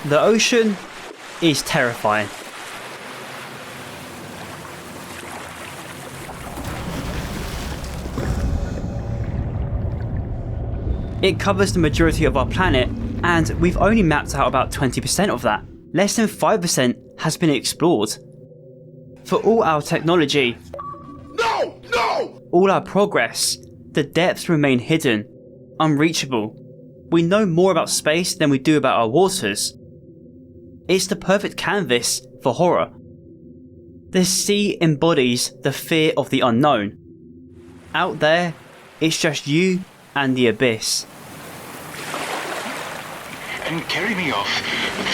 The ocean is terrifying. It covers the majority of our planet, and we've only mapped out about 20% of that. Less than 5% has been explored. For all our technology, all our progress, the depths remain hidden, unreachable. We know more about space than we do about our waters. It's the perfect canvas for horror. The sea embodies the fear of the unknown. Out there, it's just you and the abyss. And carry me off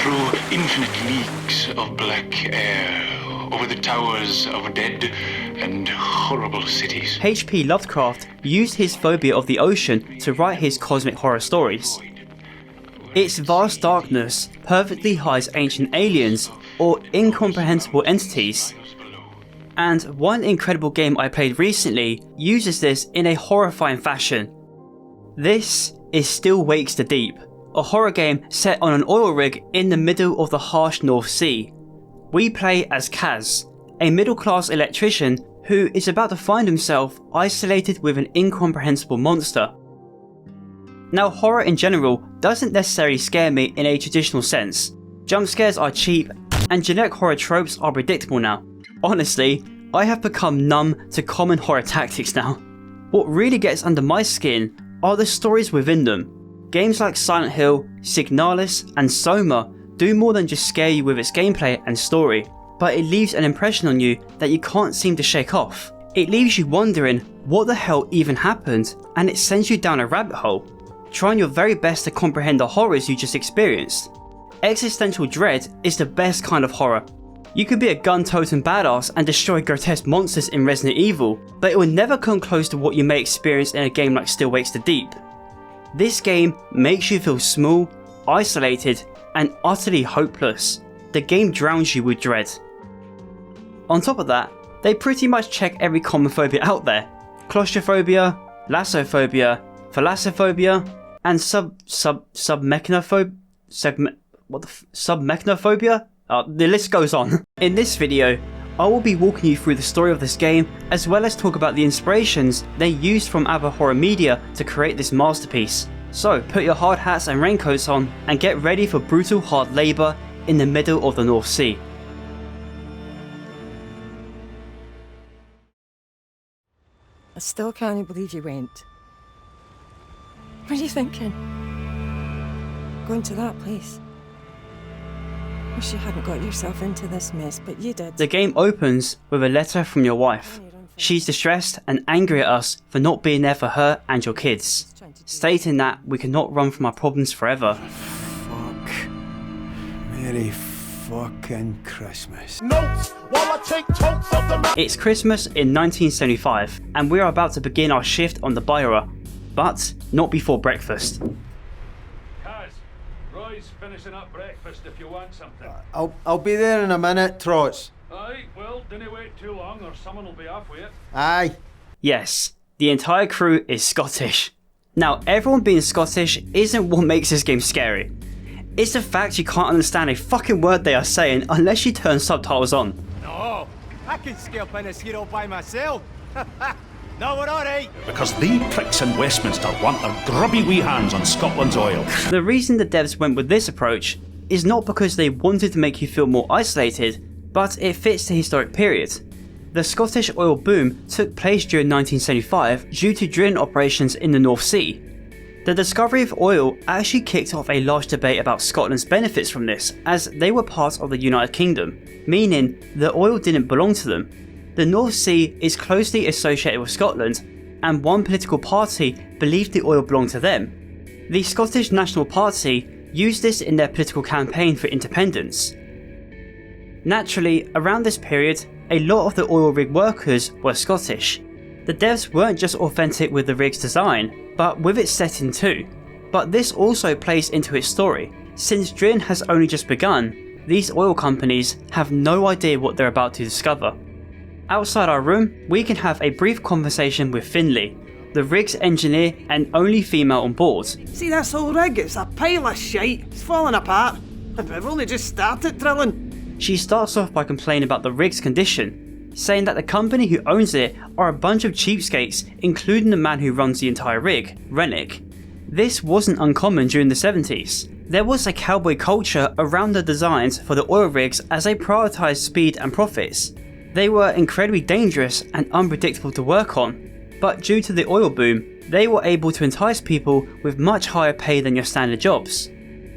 through infinite leagues of black air, over the towers of dead and horrible cities. H.P. Lovecraft used his phobia of the ocean to write his cosmic horror stories. Its vast darkness perfectly hides ancient aliens or incomprehensible entities. And one incredible game I played recently uses this in a horrifying fashion. This is Still Wakes the Deep, a horror game set on an oil rig in the middle of the harsh North Sea. We play as Kaz, a middle-class electrician who is about to find himself isolated with an incomprehensible monster. Now, horror in general doesn't necessarily scare me in a traditional sense. Jump scares are cheap, and generic horror tropes are predictable now. Honestly, I have become numb to common horror tactics now. What really gets under my skin are the stories within them. Games like Silent Hill, Signalis, and Soma do more than just scare you with its gameplay and story, but it leaves an impression on you that you can't seem to shake off. It leaves you wondering what the hell even happened, and it sends you down a rabbit hole, trying your very best to comprehend the horrors you just experienced. Existential dread is the best kind of horror. You could be a gun-toting badass and destroy grotesque monsters in Resident Evil, but it will never come close to what you may experience in a game like Still Wakes the Deep. This game makes you feel small, isolated, and utterly hopeless. The game drowns you with dread. On top of that, they pretty much check every common phobia out there. Claustrophobia, lassophobia, thalassophobia, and submechanophobia? The list goes on. In this video, I will be walking you through the story of this game, as well as talk about the inspirations they used from other horror media to create this masterpiece. So put your hard hats and raincoats on and get ready for brutal hard labour in the middle of the North Sea. I still can't believe you went. What are you thinking? Going to that place? Wish you hadn't got yourself into this mess, but you did. The game opens with a letter from your wife. She's distressed and angry at us for not being there for her and your kids, stating that we cannot run from our problems forever. Fuck. Merry fucking Christmas. Notes while I take totes of the It's Christmas in 1975, and we are about to begin our shift on the Byra, but not before breakfast. Roy's finishing up breakfast if you want something. I'll be there in a minute, Trots. Aye, well, dinna wait too long or someone will be off with it. Aye. Yes, the entire crew is Scottish. Now, everyone being Scottish isn't what makes this game scary. It's the fact you can't understand a fucking word they are saying unless you turn subtitles on. No, I can scalp in this here all by myself. No, we're alright. Because they pricks in Westminster want their grubby wee hands on Scotland's oil. The reason the devs went with this approach is not because they wanted to make you feel more isolated, but it fits the historic period. The Scottish oil boom took place during 1975 due to drilling operations in the North Sea. The discovery of oil actually kicked off a large debate about Scotland's benefits from this, as they were part of the United Kingdom, meaning the oil didn't belong to them. The North Sea is closely associated with Scotland, and one political party believed the oil belonged to them. The Scottish National Party used this in their political campaign for independence. Naturally, around this period, a lot of the oil rig workers were Scottish. The devs weren't just authentic with the rig's design, but with its setting too. But this also plays into its story. Since drilling has only just begun, these oil companies have no idea what they're about to discover. Outside our room, we can have a brief conversation with Finley, the rig's engineer and only female on board. See this old rig? It's a pile of shite. It's falling apart. I've only just started drilling. She starts off by complaining about the rig's condition, saying that the company who owns it are a bunch of cheapskates, including the man who runs the entire rig, Rennick. This wasn't uncommon during the 70s. There was a cowboy culture around the designs for the oil rigs as they prioritised speed and profits. They were incredibly dangerous and unpredictable to work on, but due to the oil boom, they were able to entice people with much higher pay than your standard jobs.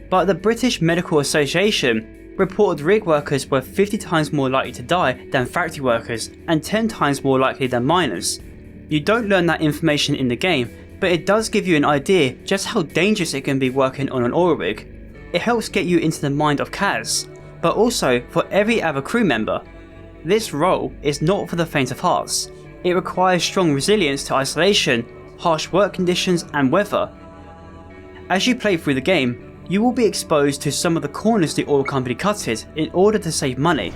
But the British Medical Association reported rig workers were 50 times more likely to die than factory workers and 10 times more likely than miners. You don't learn that information in the game, but it does give you an idea just how dangerous it can be working on an oil rig. It helps get you into the mind of Kaz, but also for every other crew member. This role is not for the faint of hearts. It requires strong resilience to isolation, harsh work conditions and weather. As you play through the game, you will be exposed to some of the corners the oil company cutted in order to save money.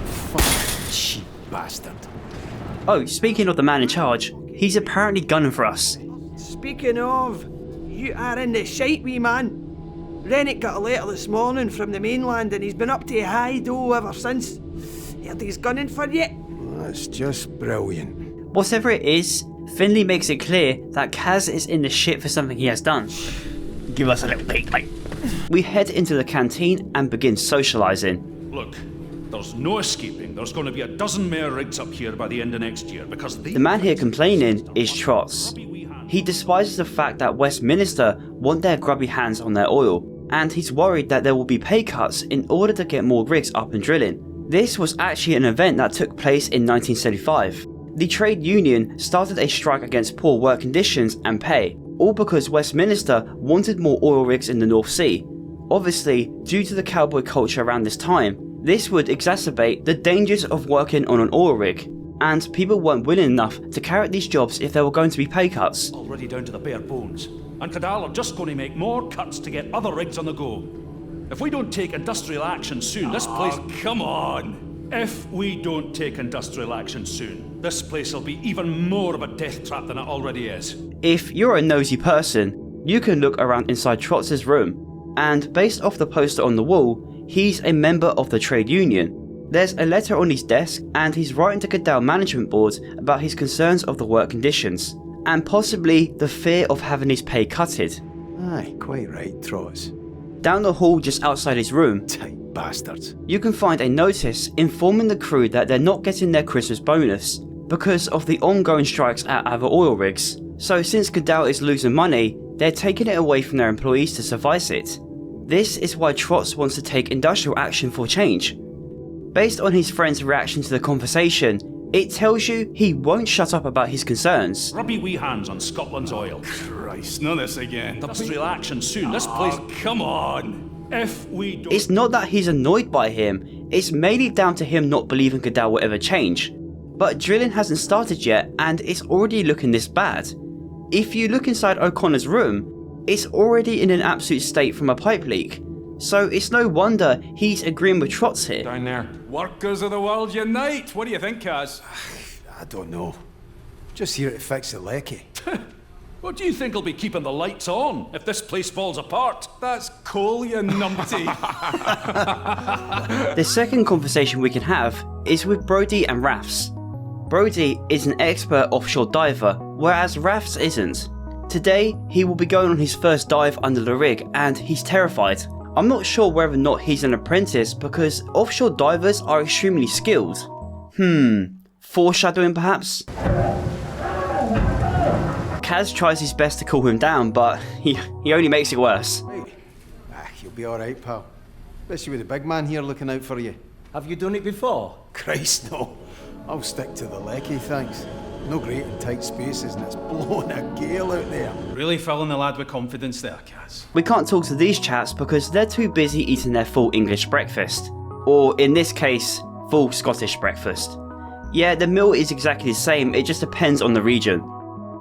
Fucking cheap bastard. Oh, speaking of the man in charge, he's apparently gunning for us. Speaking of, you are in the shite, wee man. Rennick got a letter this morning from the mainland and he's been up to high dough ever since. Heard he's gunning for you. That's just brilliant. Whatever it is, Finley makes it clear that Kaz is in the shit for something he has done. Give us a little peek, mate. We head into the canteen and begin socialising. Look, there's no escaping. There's going to be a dozen more rigs up here by the end of next year because The man here complaining is Trots. He despises the fact that Westminster want their grubby hands on their oil, and he's worried that there will be pay cuts in order to get more rigs up and drilling. This was actually an event that took place in 1975. The trade union started a strike against poor work conditions and pay, all because Westminster wanted more oil rigs in the North Sea. Obviously, due to the cowboy culture around this time, this would exacerbate the dangers of working on an oil rig, and people weren't willing enough to carry out these jobs if there were going to be pay cuts. already down to the bare bones, and Cadal are just going to make more cuts to get other rigs on the go. If we don't take industrial action soon, this place... Come on! If we don't take industrial action soon, this place will be even more of a death trap than it already is. If you're a nosy person, you can look around inside Trots' room, and based off the poster on the wall, he's a member of the trade union. There's a letter on his desk, and he's writing to Cadal management board about his concerns of the work conditions, and possibly the fear of having his pay cutted. Aye, quite right, Trots. Down the hall just outside his room, Tight bastards. you can find a notice informing the crew that they're not getting their Christmas bonus because of the ongoing strikes at other oil rigs. So since Cadal is losing money, they're taking it away from their employees to suffice it. This is why Trots wants to take industrial action for change. Based on his friend's reaction to the conversation, it tells you he won't shut up about his concerns. Grubby wee hands on Scotland's oil. Christ, not this again. Industrial action soon, this place... Come on! If we don't... It's not that he's annoyed by him, it's mainly down to him not believing Cadal will ever change. But drilling hasn't started yet and it's already looking this bad. If you look inside O'Connor's room, it's already in an absolute state from a pipe leak. So it's no wonder he's agreeing with Trots here. Down there. Workers of the world unite! What do you think, Kaz? I don't know. Just here to fix the lecky. What do you think will be keeping the lights on if this place falls apart? That's coal, you numpty. The second conversation we can have is with Brody and Rafts. Brody is an expert offshore diver, whereas Rafts isn't. Today, he will be going on his first dive under the rig and he's terrified. I'm not sure whether or not he's an apprentice because offshore divers are extremely skilled. Foreshadowing perhaps? Kaz tries his best to cool him down, but he only makes it worse. Hey, you'll be alright, pal. Especially with the big man here looking out for you. Have you done it before? Christ, no. I'll stick to the lecky, thanks. No great in tight spaces and it's blowing a gale out there. Really filling the lad with confidence there, Kaz. We can't talk to these chaps because they're too busy eating their full English breakfast. Or in this case, full Scottish breakfast. Yeah, the meal is exactly the same, it just depends on the region.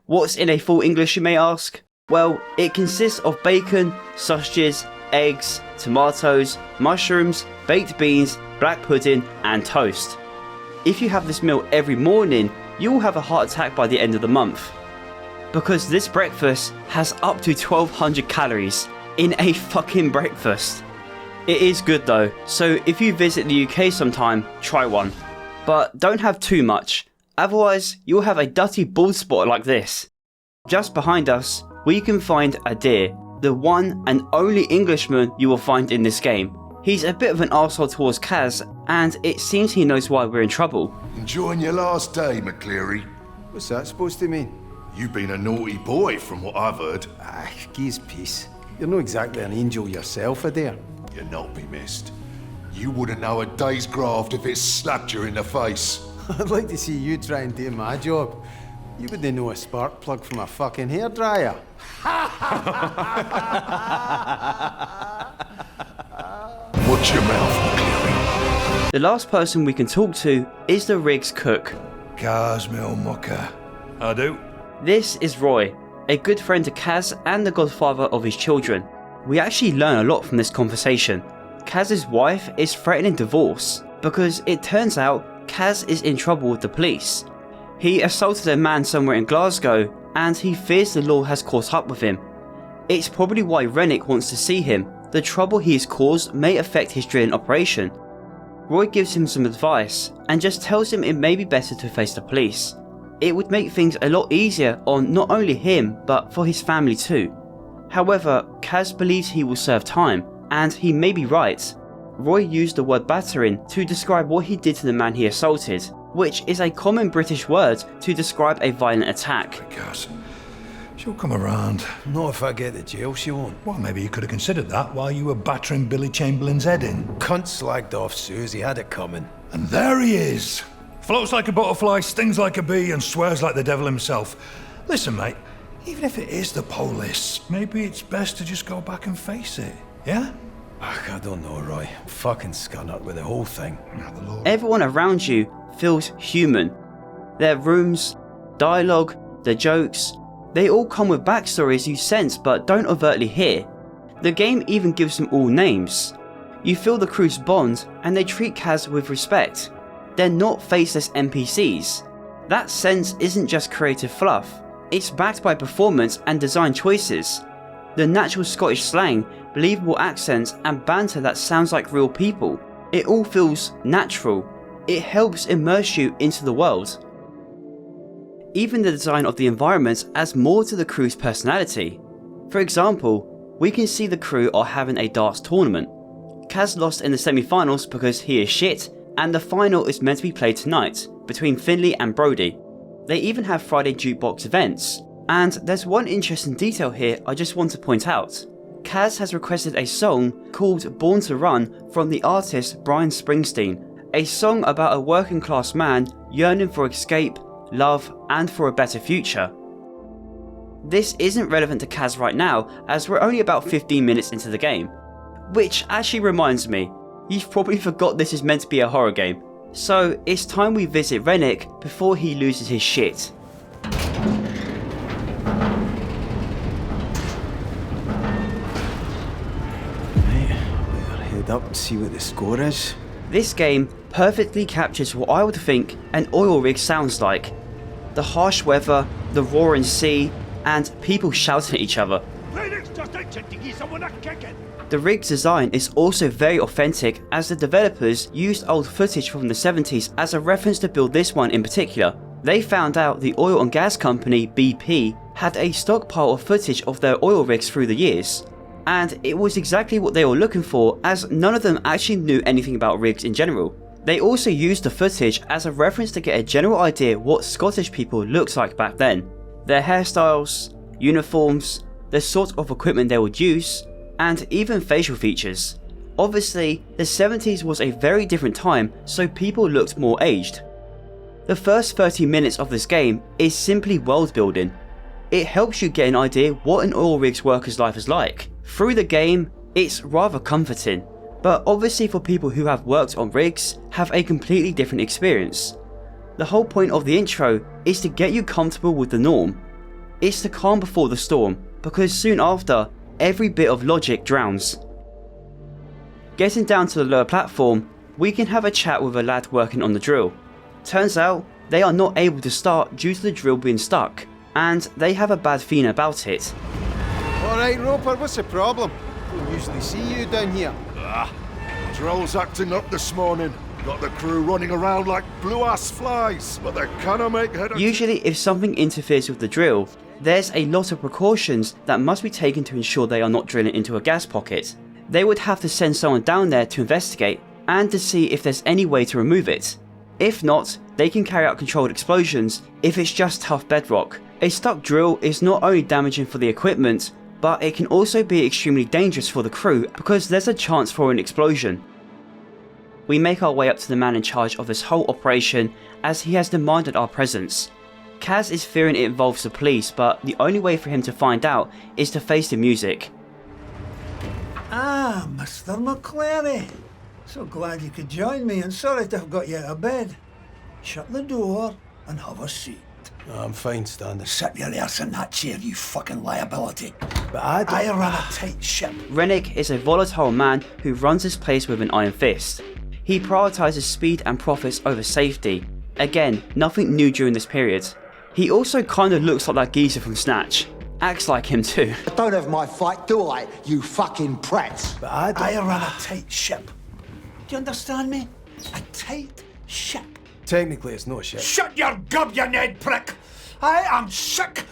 What's in a full English, you may ask? Well, it consists of bacon, sausages, eggs, tomatoes, mushrooms, baked beans, black pudding and toast. If you have this meal every morning, you will have a heart attack by the end of the month. Because this breakfast has up to 1200 calories in a fucking breakfast. It is good though, so if you visit the UK sometime, try one. But don't have too much, otherwise you'll have a dirty bald spot like this. Just behind us, we can find Adair, the one and only Englishman you will find in this game. He's a bit of an arsehole towards Kaz, and it seems he knows why we're in trouble. Enjoying your last day, McCleary? What's that supposed to mean? You've been a naughty boy, from what I've heard. Ah, geez peace. You're not exactly an angel yourself, Adair. You're not be missed. You wouldn't know a day's graft if it slapped you in the face. I'd like to see you try and do my job. You wouldn't know a spark plug from a fucking hairdryer. Watch your mouth, McCleary. The last person we can talk to is the rig's cook. Kazmil Mucker. I do. This is Roy, a good friend to Kaz and the godfather of his children. We actually learn a lot from this conversation. Kaz's wife is threatening divorce because it turns out Kaz is in trouble with the police. He assaulted a man somewhere in Glasgow and he fears the law has caught up with him. It's probably why Rennick wants to see him. The trouble he has caused may affect his drilling operation. Roy gives him some advice and just tells him it may be better to face the police. It would make things a lot easier on not only him but for his family too. However, Kaz believes he will serve time, and he may be right. Roy used the word battering to describe what he did to the man he assaulted, which is a common British word to describe a violent attack. Kaz, she'll come around. Not if I get to jail, she won't. Well, maybe you could have considered that while you were battering Billy Chamberlain's head in. Cunt slagged off Susie, had it coming. And there he is. Floats like a butterfly, stings like a bee, and swears like the devil himself. Listen, mate, even if it is the police, maybe it's best to just go back and face it, yeah? Ugh, I don't know, Roy. I'm fucking scunnered with the whole thing. Everyone around you feels human. Their rooms, dialogue, their jokes, they all come with backstories you sense but don't overtly hear. The game even gives them all names. You feel the crew's bond and they treat Kaz with respect. They're not faceless NPCs. That sense isn't just creative fluff, it's backed by performance and design choices. The natural Scottish slang, believable accents and banter that sounds like real people. It all feels natural. It helps immerse you into the world. Even the design of the environments adds more to the crew's personality. For example, we can see the crew are having a darts tournament. Kaz lost in the semi-finals because he is shit, and the final is meant to be played tonight, between Finley and Brody. They even have Friday jukebox events, and there's one interesting detail here I just want to point out. Kaz has requested a song called Born to Run from the artist Brian Springsteen, a song about a working class man yearning for escape, love, and for a better future. This isn't relevant to Kaz right now, as we're only about 15 minutes into the game. Which actually reminds me, you've probably forgot this is meant to be a horror game, so it's time we visit Rennick before he loses his shit. Right, we better head up and see what the score is. This game perfectly captures what I would think an oil rig sounds like. The harsh weather, the roaring sea, and people shouting at each other. The rig's design is also very authentic, as the developers used old footage from the 70s as a reference to build this one in particular. They found out the oil and gas company BP had a stockpile of footage of their oil rigs through the years. And it was exactly what they were looking for, as none of them actually knew anything about rigs in general. They also used the footage as a reference to get a general idea what Scottish people looked like back then. Their hairstyles, uniforms, the sort of equipment they would use, and even facial features. Obviously, the 70s was a very different time, so people looked more aged. The first 30 minutes of this game is simply world building. It helps you get an idea what an oil rig's worker's life is like. Through the game, it's rather comforting, but obviously for people who have worked on rigs, have a completely different experience. The whole point of the intro is to get you comfortable with the norm. It's the calm before the storm, because soon after, every bit of logic drowns. Getting down to the lower platform, we can have a chat with a lad working on the drill. Turns out, they are not able to start due to the drill being stuck, and they have a bad feeling about it. Alright, Roper, what's the problem? Don't usually see you down here. Drill's acting up this morning. Got the crew running around like blue-ass flies, but they cannot make head of... Usually, if something interferes with the drill, there's a lot of precautions that must be taken to ensure they are not drilling into a gas pocket. They would have to send someone down there to investigate and to see if there's any way to remove it. If not, they can carry out controlled explosions if it's just tough bedrock. A stuck drill is not only damaging for the equipment, but it can also be extremely dangerous for the crew because there's a chance for an explosion. We make our way up to the man in charge of this whole operation as he has demanded our presence. Kaz is fearing it involves the police, but the only way for him to find out is to face the music. Ah, Mr. McClary. So glad you could join me, and sorry to have got you out of bed. Shut the door and have a seat. No, I'm fine standing. Sit your ass in that chair, you fucking liability. But I run a tight ship. Rennick is a volatile man who runs his place with an iron fist. He prioritises speed and profits over safety. Again, nothing new during this period. He also kinda looks like that geezer from Snatch. Acts like him too. I don't have my fight, do I, you fucking prat? But I run a tight ship. Do you understand me? A tight ship. Technically, it's no shit. Shut your gob, you Ned prick! I am sick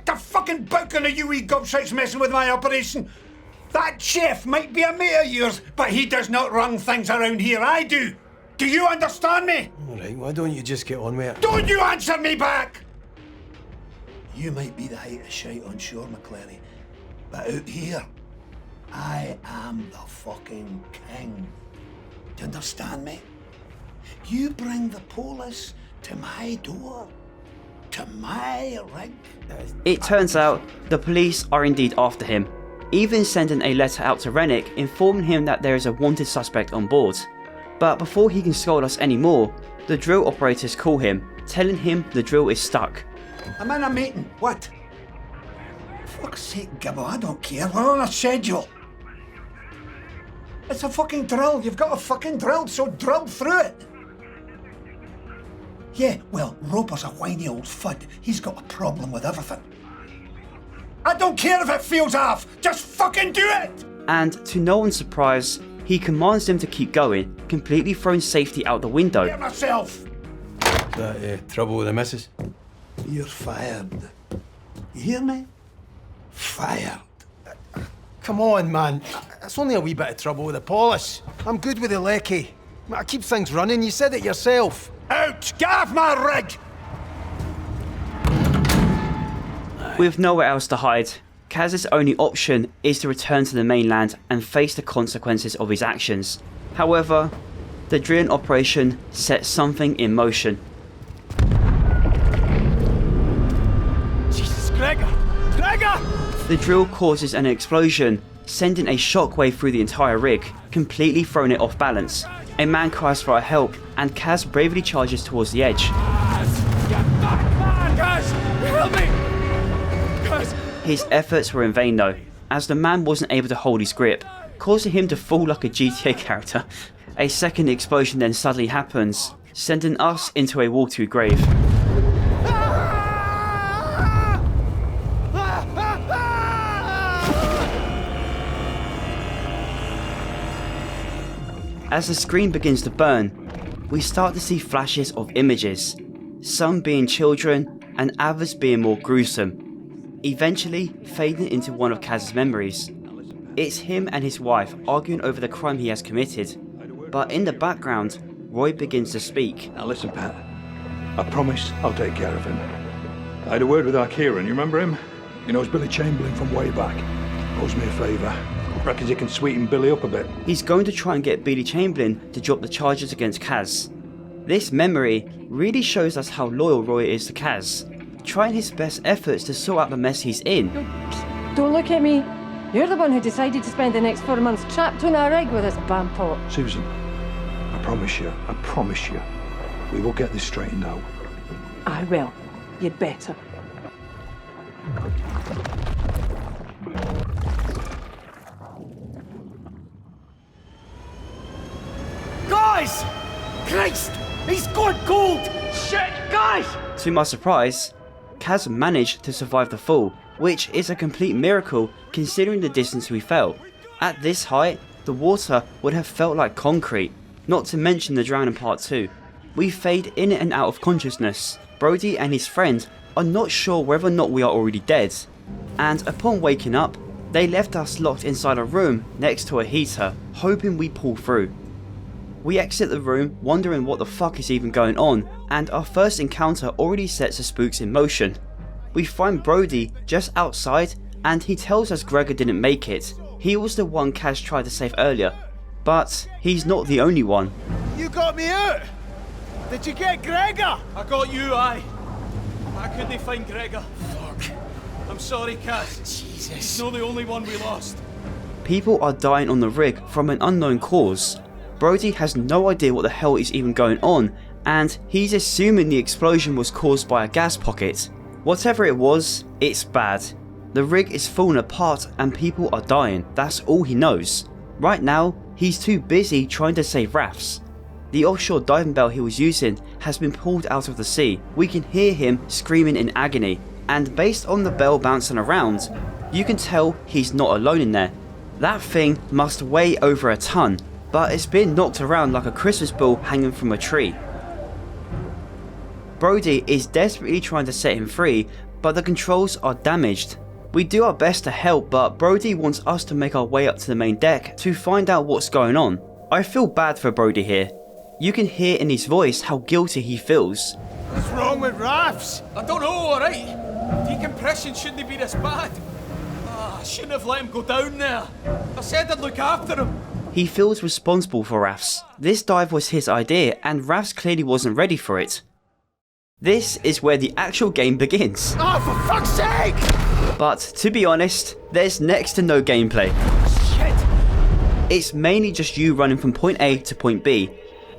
to fucking bouking of you wee gobshites messing with my operation. That chef might be a mate of yours, but he does not run things around here. I do. Do you understand me? All right, why don't you just get on with it? Don't you answer me back! You might be the height of shite on shore, McClary, but out here, I am the fucking king. Do you understand me? You bring the police to my door, to my rig. It turns out the police are indeed after him, even sending a letter out to Rennick informing him that there is a wanted suspect on board. But before he can scold us anymore, the drill operators call him, telling him the drill is stuck. I'm in a meeting. What? Fuck's sake, Gibbo, I don't care. We're on a schedule. It's a fucking drill. You've got a fucking drill, so drill through it. Yeah, well, Roper's a whiny old fud. He's got a problem with everything. I don't care if it feels off. Just fucking do it! And to no one's surprise, he commands them to keep going, completely throwing safety out the window. Get myself! Is that trouble with the missus? You're fired. You hear me? Fired. Come on, man. It's only a wee bit of trouble with the polish. I'm good with the lecky. I keep things running. You said it yourself. Out! Get off my rig! With nowhere else to hide, Kaz's only option is to return to the mainland and face the consequences of his actions. However, the drilling operation sets something in motion. Jesus, Gregor! Gregor! The drill causes an explosion, sending a shockwave through the entire rig, completely throwing it off balance. A man cries for help, and Kaz bravely charges towards the edge. Kaz! Help me! Kaz! His efforts were in vain though, as the man wasn't able to hold his grip, causing him to fall like a GTA character. A second explosion then suddenly happens, sending us into a watery grave. As the screen begins to burn, we start to see flashes of images, some being children and others being more gruesome, eventually fading into one of Kaz's memories. It's him and his wife arguing over the crime he has committed, but in the background, Roy begins to speak. Now listen, Pat. I promise I'll take care of him. I had a word with our Kieran, you remember him? He knows Billy Chamberlain from way back. Owes me a favour. Reckons he can sweeten Billy up a bit. He's going to try and get Billy Chamberlain to drop the charges against Kaz. This memory really shows us how loyal Roy is to Kaz, trying his best efforts to sort out the mess he's in. Don't look at me. You're the one who decided to spend the next 4 months trapped on a rig with this bampot. Susan, I promise you, we will get this straightened out. I will. You'd better. Guys! Christ! He's gone cold! Shit, guys! To my surprise, Kaz managed to survive the fall, which is a complete miracle considering the distance we fell. At this height, the water would have felt like concrete, not to mention the drowning part too. We fade in and out of consciousness. Brody and his friend are not sure whether or not we are already dead, and upon waking up, they left us locked inside a room next to a heater, hoping we pull through. We exit the room wondering what the fuck is even going on, and our first encounter already sets the spooks in motion. We find Brody just outside and he tells us Gregor didn't make it. He was the one Kaz tried to save earlier, but he's not the only one. You got me out! Did you get Gregor? I got you, aye. I couldn't find Gregor. Fuck. I'm sorry, Kaz. Jesus. He's not the only one we lost. People are dying on the rig from an unknown cause. Brody has no idea what the hell is even going on, and he's assuming the explosion was caused by a gas pocket. Whatever it was, it's bad. The rig is falling apart and people are dying, that's all he knows. Right now, he's too busy trying to save rafts. The offshore diving bell he was using has been pulled out of the sea. We can hear him screaming in agony, and based on the bell bouncing around, you can tell he's not alone in there. That thing must weigh over a ton, but it's been knocked around like a Christmas ball hanging from a tree. Brody is desperately trying to set him free, but the controls are damaged. We do our best to help, but Brody wants us to make our way up to the main deck to find out what's going on. I feel bad for Brody here. You can hear in his voice how guilty he feels. What's wrong with rafts? I don't know, alright. Decompression shouldn't be this bad. I shouldn't have let him go down there. I said I'd look after him. He feels responsible for rafts. This dive was his idea, and rafts clearly wasn't ready for it. This is where the actual game begins. Oh, for fuck's sake! But to be honest, there's next to no gameplay. Shit! It's mainly just you running from point A to point B.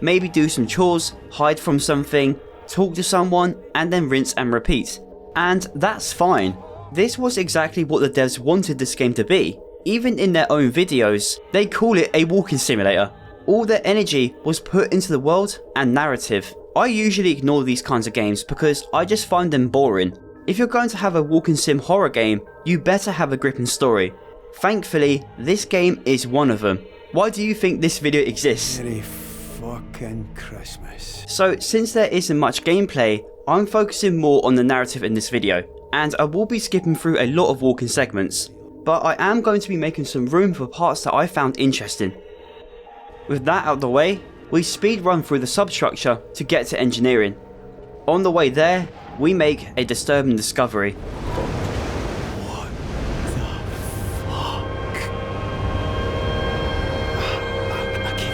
Maybe do some chores, hide from something, talk to someone, and then rinse and repeat. And that's fine. This was exactly what the devs wanted this game to be. Even in their own videos, they call it a walking simulator. All their energy was put into the world and narrative. I usually ignore these kinds of games because I just find them boring. If you're going to have a walking sim horror game, you better have a gripping story. Thankfully, this game is one of them. Why do you think this video exists? Merry fucking Christmas. So since there isn't much gameplay, I'm focusing more on the narrative in this video, and I will be skipping through a lot of walking segments, but I am going to be making some room for parts that I found interesting. With that out the way, we speed run through the substructure to get to engineering. On the way there, we make a disturbing discovery. What the fuck? I can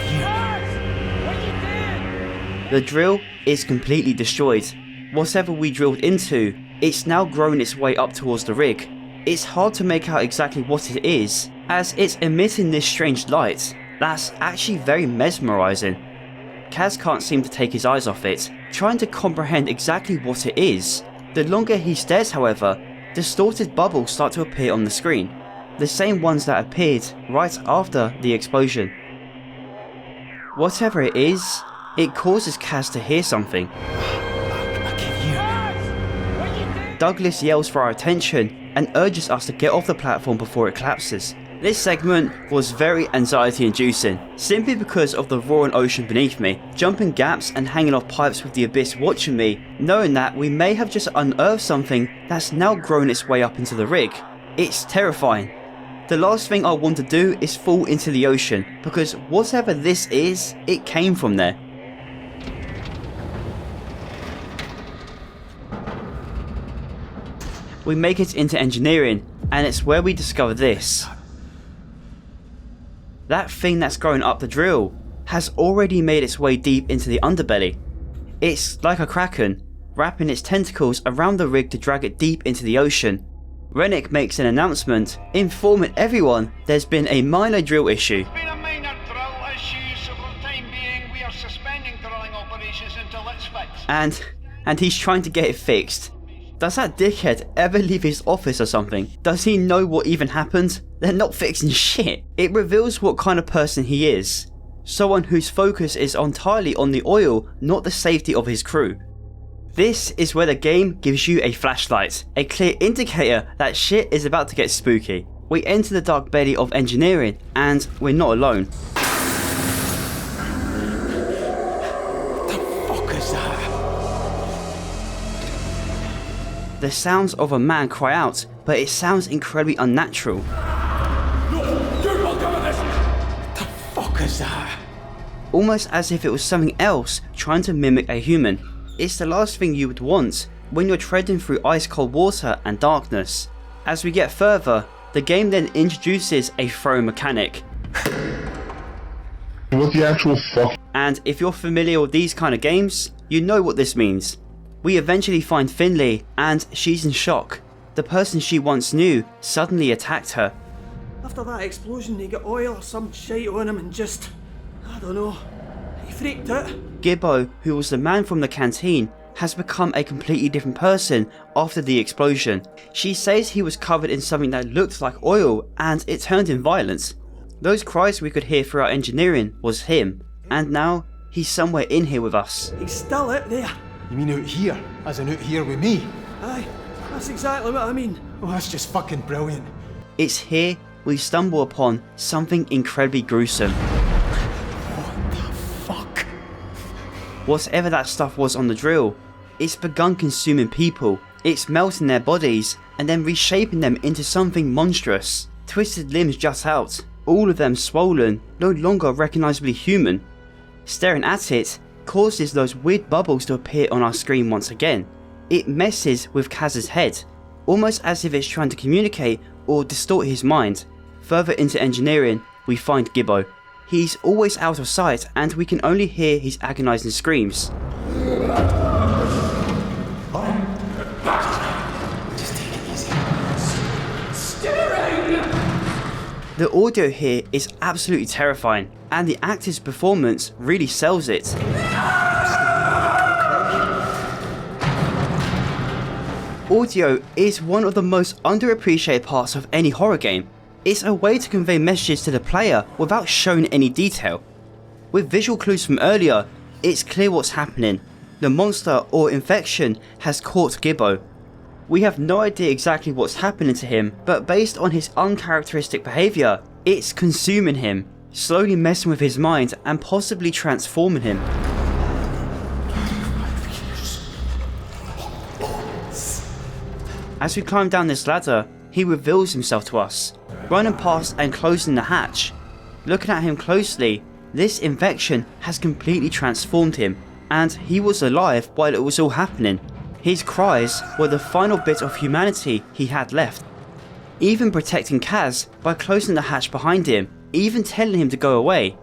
hear. The drill is completely destroyed. Whatever we drilled into, it's now growing its way up towards the rig. It's hard to make out exactly what it is, as it's emitting this strange light that's actually very mesmerizing. Kaz can't seem to take his eyes off it, trying to comprehend exactly what it is. The longer he stares, however, distorted bubbles start to appear on the screen, the same ones that appeared right after the explosion. Whatever it is, it causes Kaz to hear something. I can hear. Douglas yells for our attention and urges us to get off the platform before it collapses. This segment was very anxiety inducing, simply because of the roaring ocean beneath me, jumping gaps and hanging off pipes with the abyss watching me, knowing that we may have just unearthed something that's now grown its way up into the rig. It's terrifying. The last thing I want to do is fall into the ocean, because whatever this is, it came from there. We make it into engineering, and it's where we discover this. That thing that's growing up the drill has already made its way deep into the underbelly. It's like a kraken, wrapping its tentacles around the rig to drag it deep into the ocean. Rennick makes an announcement, informing everyone there's been a minor drill issue. There's been a minor drill issue, so for the time being we are suspending drilling operations until it's fixed. And he's trying to get it fixed. Does that dickhead ever leave his office or something? Does he know what even happened? They're not fixing shit. It reveals what kind of person he is. Someone whose focus is entirely on the oil, not the safety of his crew. This is where the game gives you a flashlight, a clear indicator that shit is about to get spooky. We enter the dark belly of engineering, and we're not alone. The fuck is that? The sounds of a man cry out, but it sounds incredibly unnatural. The fuck is that? Almost as if it was something else trying to mimic a human. It's the last thing you would want when you're treading through ice cold water and darkness. As we get further, the game then introduces a throw mechanic. What the actual fuck? And if you're familiar with these kind of games, you know what this means. We eventually find Finley, and she's in shock. The person she once knew suddenly attacked her. After that explosion, he got oil or some shite on him and just... I don't know. He freaked out. Gibbo, who was the man from the canteen, has become a completely different person after the explosion. She says he was covered in something that looked like oil, and it turned him violent. Those cries we could hear throughout engineering was him, and now he's somewhere in here with us. He's still out there. You mean out here? As in out here with me? Aye, that's exactly what I mean. Oh, that's just fucking brilliant. It's here we stumble upon something incredibly gruesome. What the fuck? Whatever that stuff was on the drill, it's begun consuming people. It's melting their bodies and then reshaping them into something monstrous. Twisted limbs jut out, all of them swollen, no longer recognisably human. Staring at it causes those weird bubbles to appear on our screen once again. It messes with Kaz's head, almost as if it's trying to communicate or distort his mind. Further into engineering, we find Gibbo. He's always out of sight and we can only hear his agonising screams. The audio here is absolutely terrifying, and the actor's performance really sells it. Audio is one of the most underappreciated parts of any horror game. It's a way to convey messages to the player without showing any detail. With visual clues from earlier, it's clear what's happening. The monster or infection has caught Gibbo. We have no idea exactly what's happening to him, but based on his uncharacteristic behaviour, it's consuming him, slowly messing with his mind and possibly transforming him. As we climb down this ladder, he reveals himself to us, running past and closing the hatch. Looking at him closely, this infection has completely transformed him, and he was alive while it was all happening. His cries were the final bit of humanity he had left. Even protecting Kaz by closing the hatch behind him, even telling him to go away.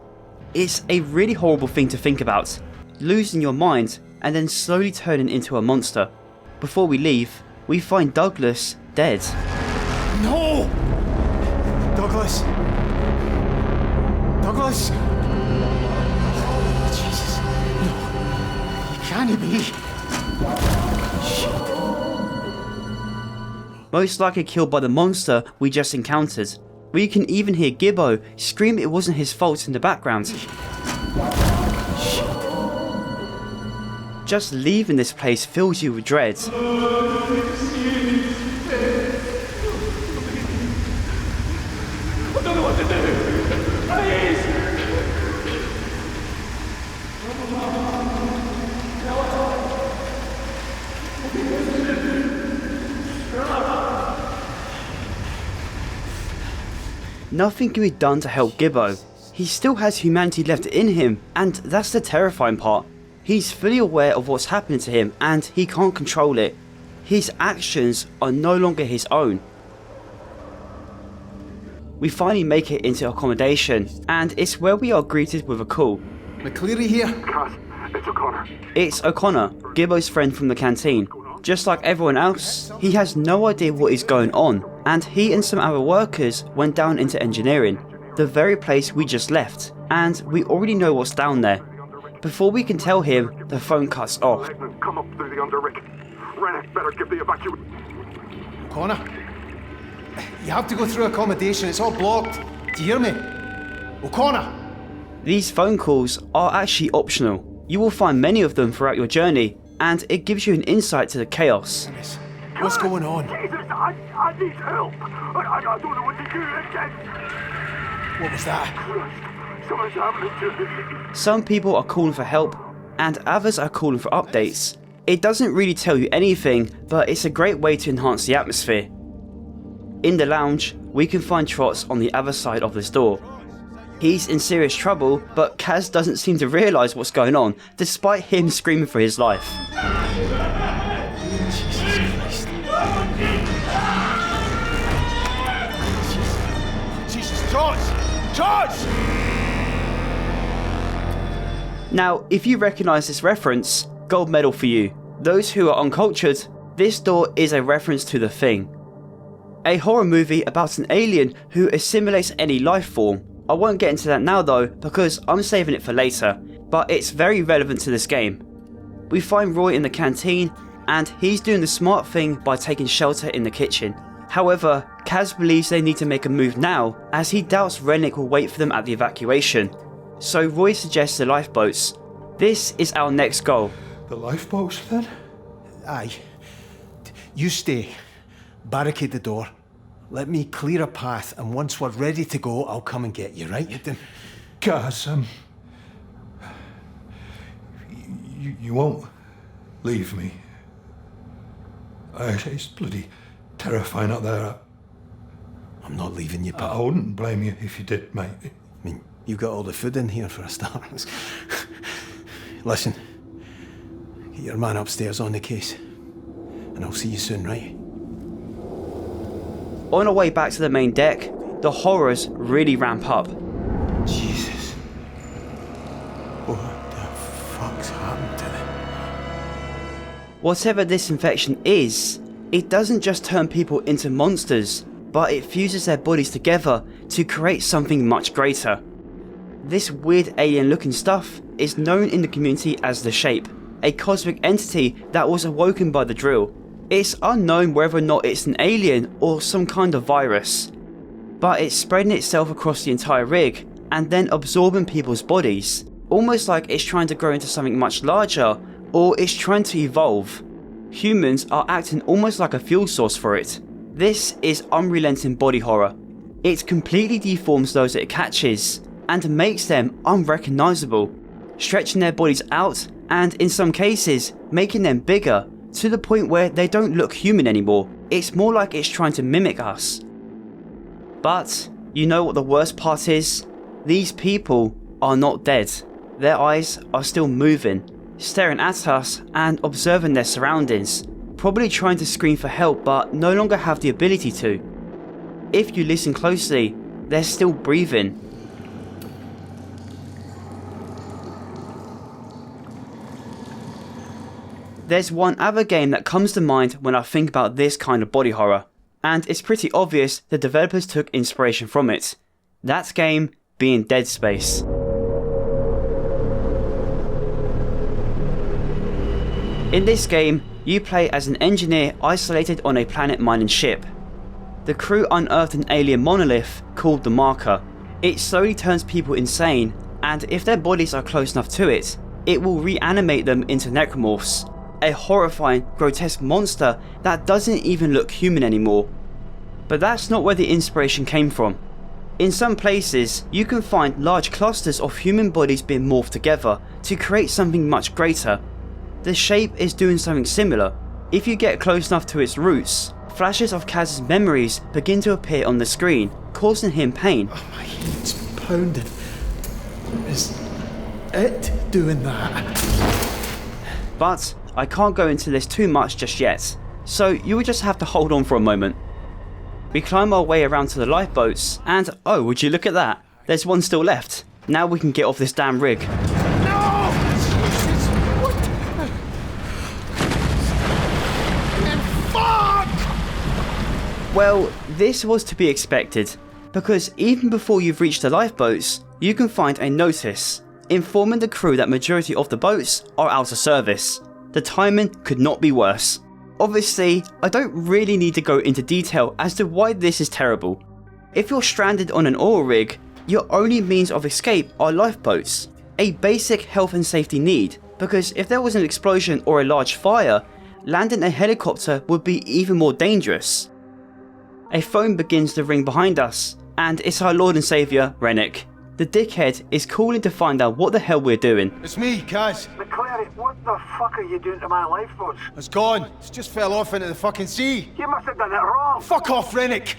It's a really horrible thing to think about, losing your mind and then slowly turning into a monster. Before we leave, we find Douglas dead. No! Douglas! Douglas! Jesus, no. You can't be. Most likely killed by the monster we just encountered. We can even hear Gibbo scream it wasn't his fault in the background. Just leaving this place fills you with dread. I don't know what to do. Please! Nothing can be done to help Gibbo. He still has humanity left in him, and that's the terrifying part. He's fully aware of what's happening to him and he can't control it. His actions are no longer his own. We finally make it into accommodation, and it's where we are greeted with a call. McCleary here? It's O'Connor. It's O'Connor, Gibbo's friend from the canteen. Just like everyone else, he has no idea what is going on, and he and some other workers went down into engineering, the very place we just left, and we already know what's down there. Before we can tell him, the phone cuts off. Come up through the underrick. Rennick better give the evacuation. O'Connor? You have to go through accommodation, it's all blocked. Do you hear me? O'Connor! These phone calls are actually optional. You will find many of them throughout your journey, and it gives you an insight to the chaos. What's going on? Jesus, I need help. I don't know what to do again. What was that? Christ, something's happening to me. Some people are calling for help, and others are calling for updates. It doesn't really tell you anything, but it's a great way to enhance the atmosphere. In the lounge, we can find Trots on the other side of this door. He's in serious trouble, but Kaz doesn't seem to realise what's going on, despite him screaming for his life. Jesus, Trots! Trots! Now, if you recognise this reference, gold medal for you. Those who are uncultured, this door is a reference to The Thing. A horror movie about an alien who assimilates any life form. I won't get into that now though, because I'm saving it for later, but it's very relevant to this game. We find Roy in the canteen, and he's doing the smart thing by taking shelter in the kitchen. However, Kaz believes they need to make a move now, as he doubts Rennick will wait for them at the evacuation. So Roy suggests the lifeboats. This is our next goal. The lifeboats then? Aye. You stay. Barricade the door. Let me clear a path, and once we're ready to go, I'll come and get you, right? Kaz, you won't leave me. It's bloody terrifying out there. I'm not leaving you, pal. I wouldn't blame you if you did, mate. I mean, you got all the food in here for a start. Listen, get your man upstairs on the case, and I'll see you soon, right? On our way back to the main deck, the horrors really ramp up. Jesus. What the fuck's happened to them? Whatever this infection is, it doesn't just turn people into monsters, but it fuses their bodies together to create something much greater. This weird alien looking stuff is known in the community as the Shape, a cosmic entity that was awoken by the drill. It's unknown whether or not it's an alien or some kind of virus, but it's spreading itself across the entire rig and then absorbing people's bodies, almost like it's trying to grow into something much larger, or it's trying to evolve. Humans are acting almost like a fuel source for it. This is unrelenting body horror. It completely deforms those it catches and makes them unrecognisable, stretching their bodies out and in some cases making them bigger to the point where they don't look human anymore. It's more like it's trying to mimic us. But you know what the worst part is? These people are not dead. Their eyes are still moving, staring at us and observing their surroundings, probably trying to scream for help but no longer have the ability to. If you listen closely, they're still breathing. There's one other game that comes to mind when I think about this kind of body horror, and it's pretty obvious the developers took inspiration from it. That game being Dead Space. In this game, you play as an engineer isolated on a planet mining ship. The crew unearthed an alien monolith called the Marker. It slowly turns people insane, and if their bodies are close enough to it, it will reanimate them into necromorphs. A horrifying, grotesque monster that doesn't even look human anymore. But that's not where the inspiration came from. In some places, you can find large clusters of human bodies being morphed together to create something much greater. The Shape is doing something similar. If you get close enough to its roots, flashes of Kaz's memories begin to appear on the screen, causing him pain. Oh, my head's pounding. Is it doing that? But I can't go into this too much just yet, so you will just have to hold on for a moment. We climb our way around to the lifeboats, and oh, would you look at that? There's one still left. Now we can get off this damn rig. No! Jesus, what? Fuck! Well, this was to be expected, because even before you've reached the lifeboats, you can find a notice informing the crew that majority of the boats are out of service. The timing could not be worse. Obviously, I don't really need to go into detail as to why this is terrible. If you're stranded on an oil rig, your only means of escape are lifeboats, a basic health and safety need, because if there was an explosion or a large fire, landing a helicopter would be even more dangerous. A phone begins to ring behind us, and it's our Lord and Saviour, Rennick. The dickhead is calling to find out what the hell we're doing. It's me, Kaz. McClary, what the fuck are you doing to my lifeboats? It's gone. It's just fell off into the fucking sea. You must have done it wrong. Fuck off, Rennick.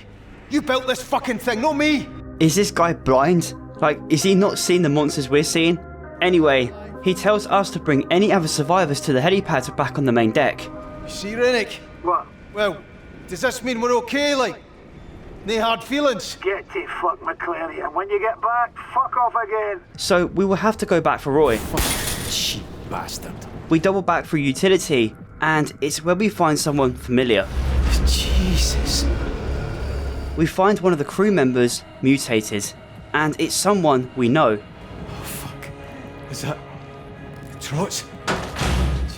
You built this fucking thing, not me. Is this guy blind? Like, is he not seeing the monsters we're seeing? Anyway, he tells us to bring any other survivors to the helipad back on the main deck. You see, Rennick? What? Well, does this mean we're okay, like? No hard feelings? Get to fuck, McClary, and when you get back, fuck off again. So we will have to go back for Roy. Cheap bastard. We double back for utility, and it's where we find someone familiar. Jesus. We find one of the crew members mutated, and it's someone we know. Oh, fuck. Is that Trots?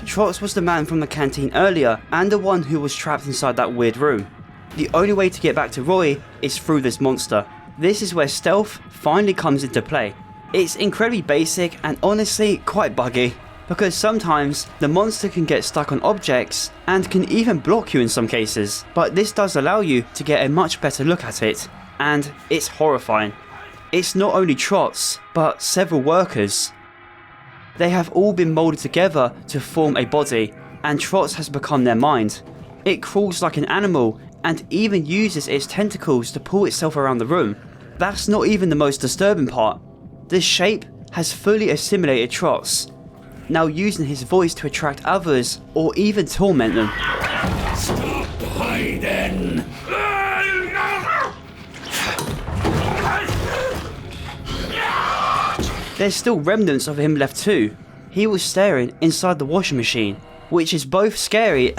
Trots was the man from the canteen earlier, and the one who was trapped inside that weird room. The only way to get back to Roy is through this monster. This is where stealth finally comes into play. It's incredibly basic and honestly quite buggy, because sometimes the monster can get stuck on objects and can even block you in some cases, but this does allow you to get a much better look at it, and it's horrifying. It's not only Trots, but several workers. They have all been moulded together to form a body, and Trots has become their mind. It crawls like an animal and even uses its tentacles to pull itself around the room. That's not even the most disturbing part. This shape has fully assimilated Trots, now using his voice to attract others or even torment them. Stop hiding! There's still remnants of him left too. He was staring inside the washing machine, which is both scary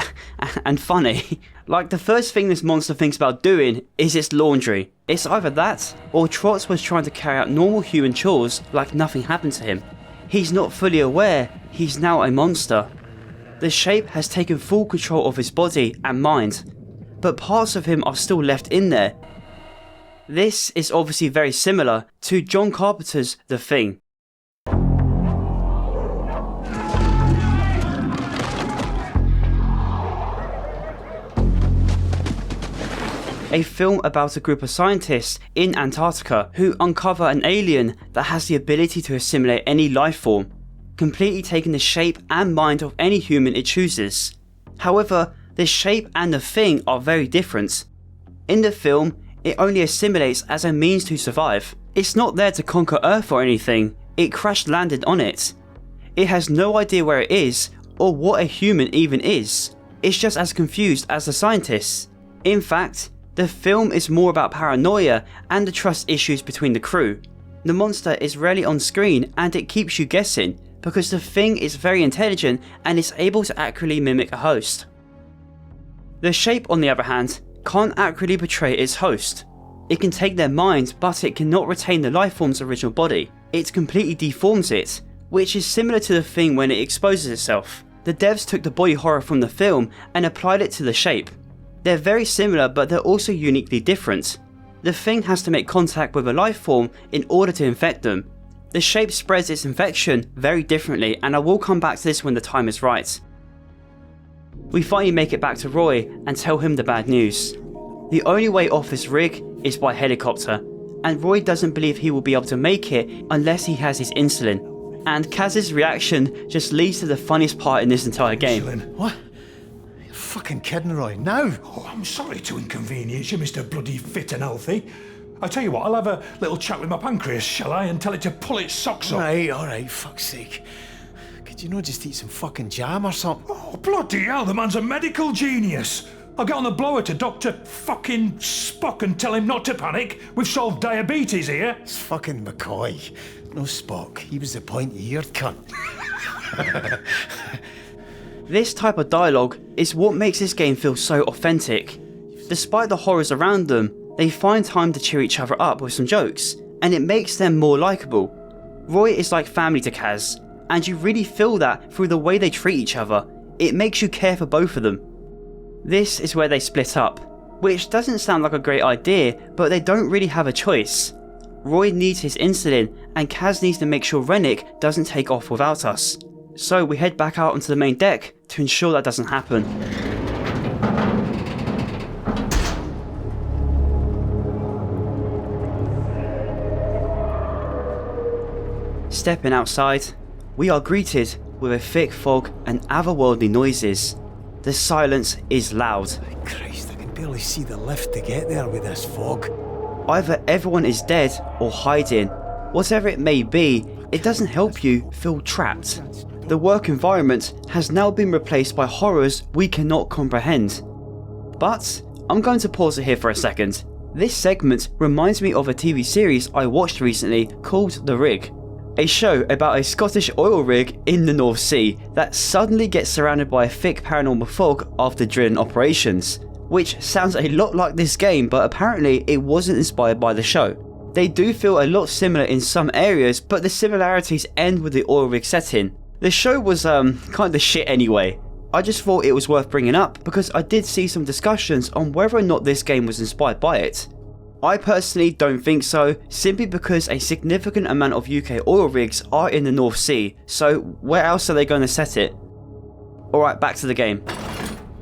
and funny. Like, the first thing this monster thinks about doing is its laundry. It's either that, or Trots was trying to carry out normal human chores like nothing happened to him. He's not fully aware he's now a monster. The shape has taken full control of his body and mind, but parts of him are still left in there. This is obviously very similar to John Carpenter's The Thing. A film about a group of scientists in Antarctica who uncover an alien that has the ability to assimilate any life form, completely taking the shape and mind of any human it chooses. However, the shape and the thing are very different. In the film, it only assimilates as a means to survive. It's not there to conquer Earth or anything, it crash-landed on it. It has no idea where it is or what a human even is. It's just as confused as the scientists. In fact, the film is more about paranoia and the trust issues between the crew. The monster is rarely on screen and it keeps you guessing because the thing is very intelligent and is able to accurately mimic a host. The shape, on the other hand, can't accurately portray its host. It can take their mind, but it cannot retain the lifeform's original body. It completely deforms it, which is similar to the thing when it exposes itself. The devs took the body horror from the film and applied it to the shape. They're very similar, but they're also uniquely different. The thing has to make contact with a life form in order to infect them. The shape spreads its infection very differently, and I will come back to this when the time is right. We finally make it back to Roy and tell him the bad news. The only way off this rig is by helicopter, and Roy doesn't believe he will be able to make it unless he has his insulin. And Kaz's reaction just leads to the funniest part in this entire game. Insulin? What? You're fucking kidding, Roy. Now? Oh, I'm sorry to inconvenience you, Mr. Bloody Fit and Healthy. I tell you what, I'll have a little chat with my pancreas, shall I, and tell it to pull its socks up. Alright, fuck's sake. Could you not just eat some fucking jam or something? Oh, bloody hell, the man's a medical genius. I'll get on the blower to Dr. fucking Spock and tell him not to panic. We've solved diabetes here. It's fucking McCoy. No Spock. He was the pointy-eared cunt. This type of dialogue is what makes this game feel so authentic. Despite the horrors around them, they find time to cheer each other up with some jokes, and it makes them more likeable. Roy is like family to Kaz, and you really feel that through the way they treat each other. It makes you care for both of them. This is where they split up, which doesn't sound like a great idea, but they don't really have a choice. Roy needs his insulin, and Kaz needs to make sure Rennick doesn't take off without us. So we head back out onto the main deck to ensure that doesn't happen. Stepping outside, we are greeted with a thick fog and otherworldly noises. The silence is loud. Christ, I can barely see the lift to get there with this fog. Either everyone is dead or hiding. Whatever it may be, it doesn't help you feel trapped. The work environment has now been replaced by horrors we cannot comprehend. But I'm going to pause it here for a second. This segment reminds me of a TV series I watched recently called The Rig. A show about a Scottish oil rig in the North Sea that suddenly gets surrounded by a thick paranormal fog after drilling operations. Which sounds a lot like this game, but apparently it wasn't inspired by the show. They do feel a lot similar in some areas, but the similarities end with the oil rig setting. The show was kinda shit anyway. I just thought it was worth bringing up because I did see some discussions on whether or not this game was inspired by it. I personally don't think so, simply because a significant amount of UK oil rigs are in the North Sea, so where else are they going to set it? Alright, back to the game.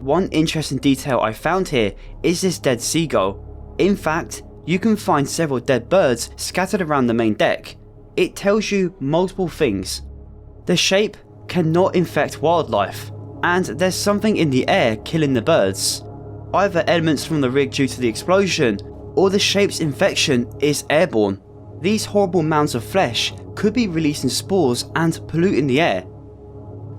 One interesting detail I found here is this dead seagull. In fact, you can find several dead birds scattered around the main deck. It tells you multiple things. The shape cannot infect wildlife, and there's something in the air killing the birds. Either elements from the rig due to the explosion, or the shape's infection is airborne. These horrible mounds of flesh could be releasing spores and polluting the air.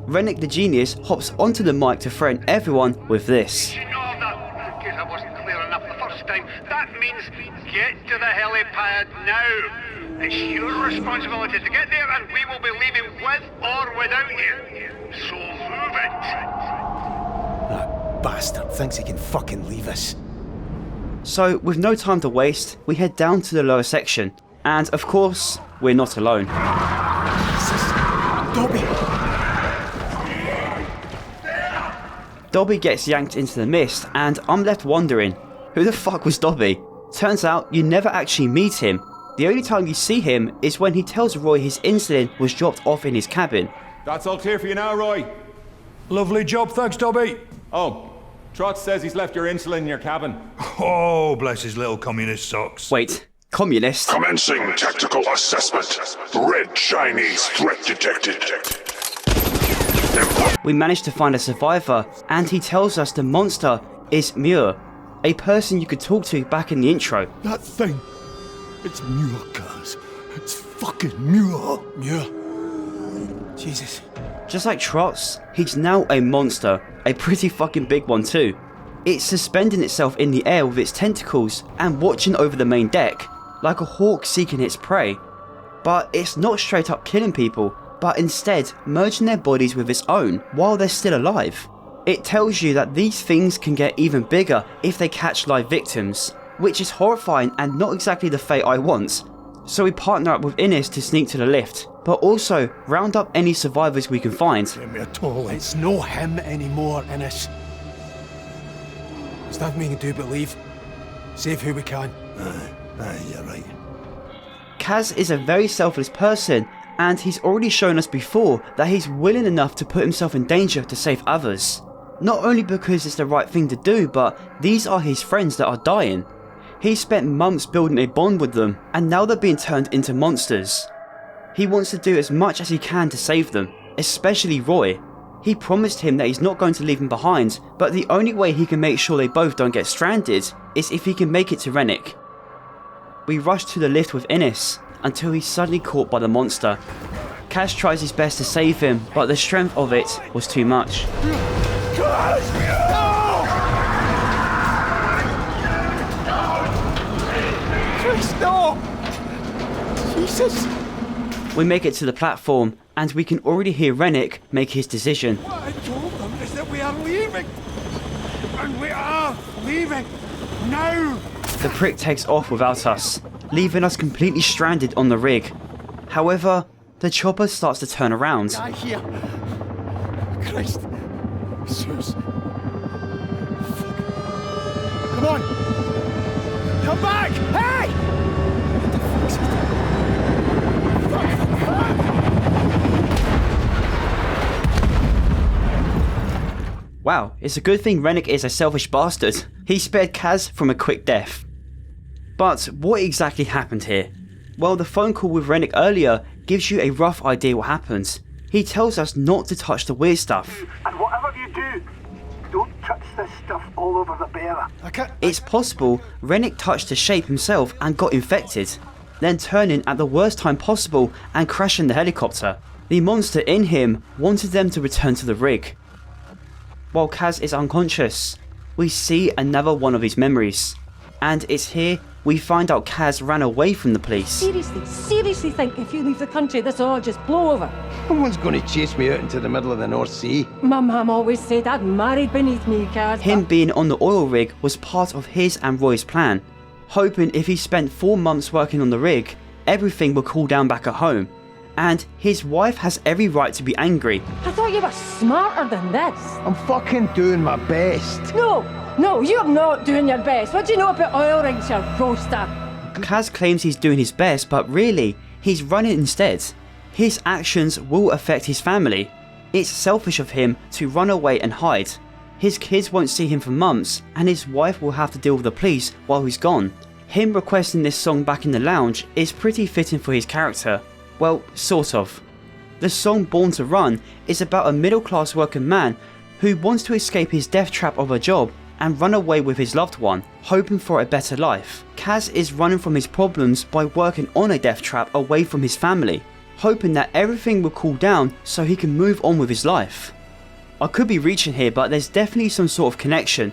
Rennick the Genius hops onto the mic to threaten everyone with this. You know that, in case I wasn't clear enough the first time, that means get to the helipad now. It's your responsibility to get there and we will be leaving with or without you. So move it. That bastard thinks he can fucking leave us. So, with no time to waste, we head down to the lower section. And of course, we're not alone. Dobby! Dobby gets yanked into the mist, and I'm left wondering, who the fuck was Dobby? Turns out you never actually meet him. The only time you see him is when he tells Roy his insulin was dropped off in his cabin. That's all clear for you now, Roy. Lovely job, thanks, Dobby. Oh, Trot says he's left your insulin in your cabin. Oh, bless his little communist socks. Wait, communist? Commencing tactical assessment. Red Chinese threat detected. We managed to find a survivor, and he tells us the monster is Muir, a person you could talk to back in the intro. That thing. It's Muir, guys. It's fucking Muir. Muir. Jesus. Just like Trots, he's now a monster, a pretty fucking big one too. It's suspending itself in the air with its tentacles and watching over the main deck, like a hawk seeking its prey. But it's not straight up killing people, but instead merging their bodies with its own while they're still alive. It tells you that these things can get even bigger if they catch live victims, which is horrifying and not exactly the fate I want. So we partner up with Innes to sneak to the lift, but also round up any survivors we can find. It's no him anymore, Innes. There's nothing we can do but leave. Save who we can. Aye, you're right. Kaz is a very selfless person, and he's already shown us before that he's willing enough to put himself in danger to save others. Not only because it's the right thing to do, but these are his friends that are dying. He spent months building a bond with them, and now they're being turned into monsters. He wants to do as much as he can to save them, especially Roy. He promised him that he's not going to leave him behind, but the only way he can make sure they both don't get stranded is if he can make it to Rennick. We rush to the lift with Innes, until he's suddenly caught by the monster. Kaz tries his best to save him, but the strength of it was too much. Christ, no! Jesus! We make it to the platform, and we can already hear Rennick make his decision. What I told them is that we are leaving! And we are leaving! Now! The prick takes off without us, leaving us completely stranded on the rig. However, the chopper starts to turn around. Die here! Christ! Jesus! Come on! Come back! Hey! What the fuck's it? Fuck! Wow, it's a good thing Rennick is a selfish bastard. He spared Kaz from a quick death. But what exactly happened here? Well, the phone call with Rennick earlier gives you a rough idea what happens. He tells us not to touch the weird stuff. And whatever you do, don't touch this stuff all over the bearer. It's possible Rennick touched the shape himself and got infected, then turning at the worst time possible and crashing the helicopter. The monster in him wanted them to return to the rig. While Kaz is unconscious, we see another one of his memories. And it's here we find out Kaz ran away from the police. Seriously think if you leave the country this will all just blow over? No one's going to chase me out into the middle of the North Sea. My mum always said I'd married beneath me, Kaz. Him being on the oil rig was part of his and Roy's plan, hoping if he spent 4 months working on the rig, everything would cool down back at home. And his wife has every right to be angry. I thought you were smarter than this. I'm fucking doing my best. No, you're not doing your best. What do you know about oil rigs, you roaster? Kaz claims he's doing his best, but really, he's running instead. His actions will affect his family. It's selfish of him to run away and hide. His kids won't see him for months, and his wife will have to deal with the police while he's gone. Him requesting this song back in the lounge is pretty fitting for his character. Well, sort of. The song Born to Run is about a middle-class working man who wants to escape his death trap of a job and run away with his loved one, hoping for a better life. Kaz is running from his problems by working on a death trap away from his family, hoping that everything will cool down so he can move on with his life. I could be reaching here, but there's definitely some sort of connection.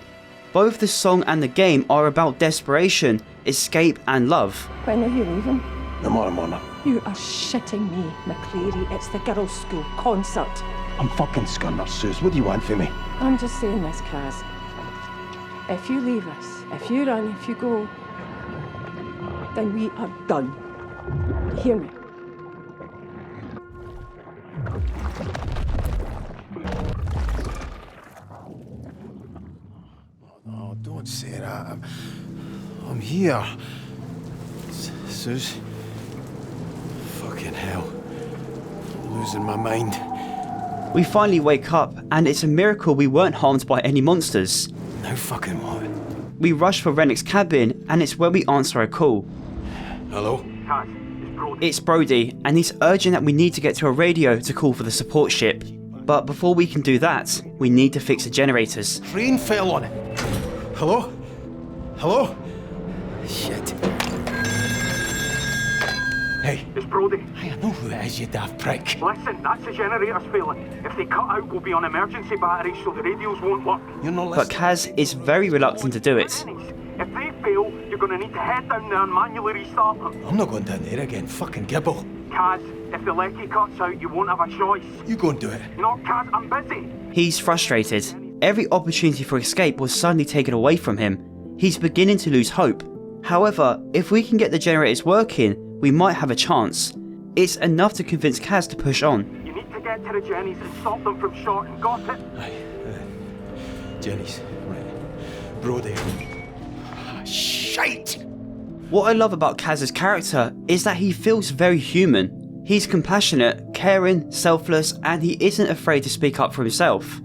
Both the song and the game are about desperation, escape and love. When are you leaving? Tomorrow morning. You are shitting me, McCleary. It's the girls' school concert. I'm fucking scunner, Suze. What do you want from me? I'm just saying this, Kaz. If you leave us, if you run, if you go, then we are done. You hear me? No, don't say that. I'm here. Suze. Fucking hell. I'm losing my mind. We finally wake up, and it's a miracle we weren't harmed by any monsters. No fucking what? We rush for Rennick's cabin, and it's where we answer a call. Hello? It's Brody, and he's urging that we need to get to a radio to call for the support ship. But before we can do that, we need to fix the generators. Rain fell on it. Hello? Hello? Shit. Hey. It's Brody. I know who it is, you daft prick. Listen, that's the generators failing. If they cut out, we'll be on emergency batteries so the radios won't work. You're not But Kaz is very reluctant to do it. If they fail, you're going to need to head down there and manually restart them. I'm not going down there again. Fucking gibble. Kaz, if the lecky cuts out, you won't have a choice. You go and do it. No, Kaz, I'm busy. He's frustrated. Every opportunity for escape was suddenly taken away from him. He's beginning to lose hope. However, if we can get the generators working, we might have a chance. It's enough to convince Kaz to push on. You need to get to the Jennies and stop them from shorting. Got it? Jennies. Right. Brody. Shite! What I love about Kaz's character is that he feels very human. He's compassionate, caring, selfless, and he isn't afraid to speak up for himself.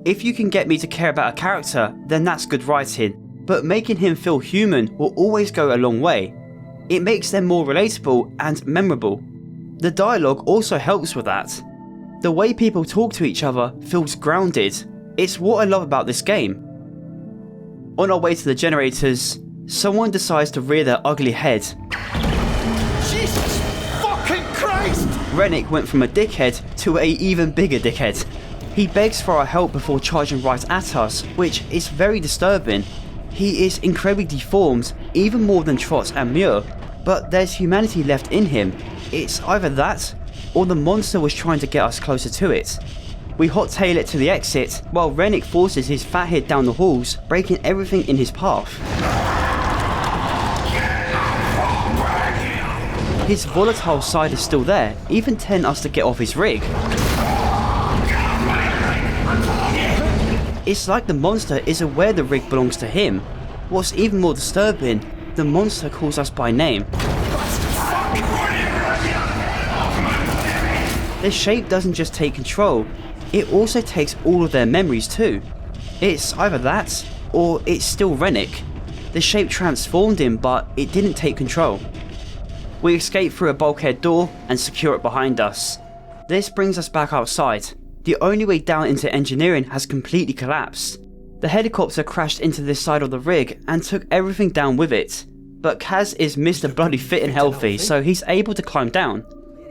If you can get me to care about a character, then that's good writing, but making him feel human will always go a long way. It makes them more relatable and memorable. The dialogue also helps with that. The way people talk to each other feels grounded. It's what I love about this game. On our way to the generators, someone decides to rear their ugly head. Jesus fucking Christ! Rennick went from a dickhead to an even bigger dickhead. He begs for our help before charging right at us, which is very disturbing. He is incredibly deformed, even more than Trot and Muir, but there's humanity left in him. It's either that, or the monster was trying to get us closer to it. We hot-tail it to the exit, while Rennick forces his fat head down the halls, breaking everything in his path. His volatile side is still there, even telling us to get off his rig. It's like the monster is aware the rig belongs to him. What's even more disturbing, the monster calls us by name. The shape doesn't just take control, it also takes all of their memories too. It's either that, or it's still Rennick. The shape transformed him, but it didn't take control. We escape through a bulkhead door and secure it behind us. This brings us back outside. The only way down into engineering has completely collapsed. The helicopter crashed into this side of the rig and took everything down with it. But Kaz is Mr. Bloody Fit and Healthy, so he's able to climb down.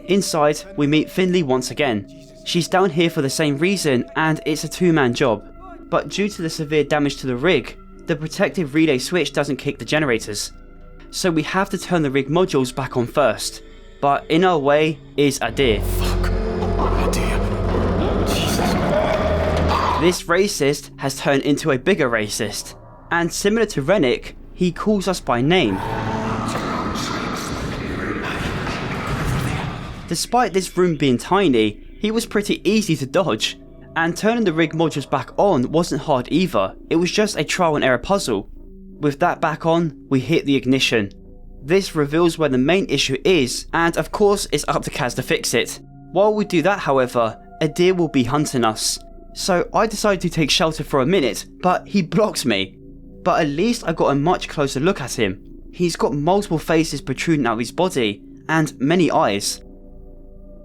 Inside, we meet Finley once again. She's down here for the same reason, and it's a two-man job. But due to the severe damage to the rig, the protective relay switch doesn't kick the generators. So we have to turn the rig modules back on first. But in our way is Adair. This racist has turned into a bigger racist, and similar to Rennick, he calls us by name. Despite this room being tiny, he was pretty easy to dodge, and turning the rig modules back on wasn't hard either, it was just a trial and error puzzle. With that back on, we hit the ignition. This reveals where the main issue is, and of course it's up to Kaz to fix it. While we do that however, Adair will be hunting us. So I decided to take shelter for a minute, but he blocked me. But at least I got a much closer look at him. He's got multiple faces protruding out of his body, and many eyes.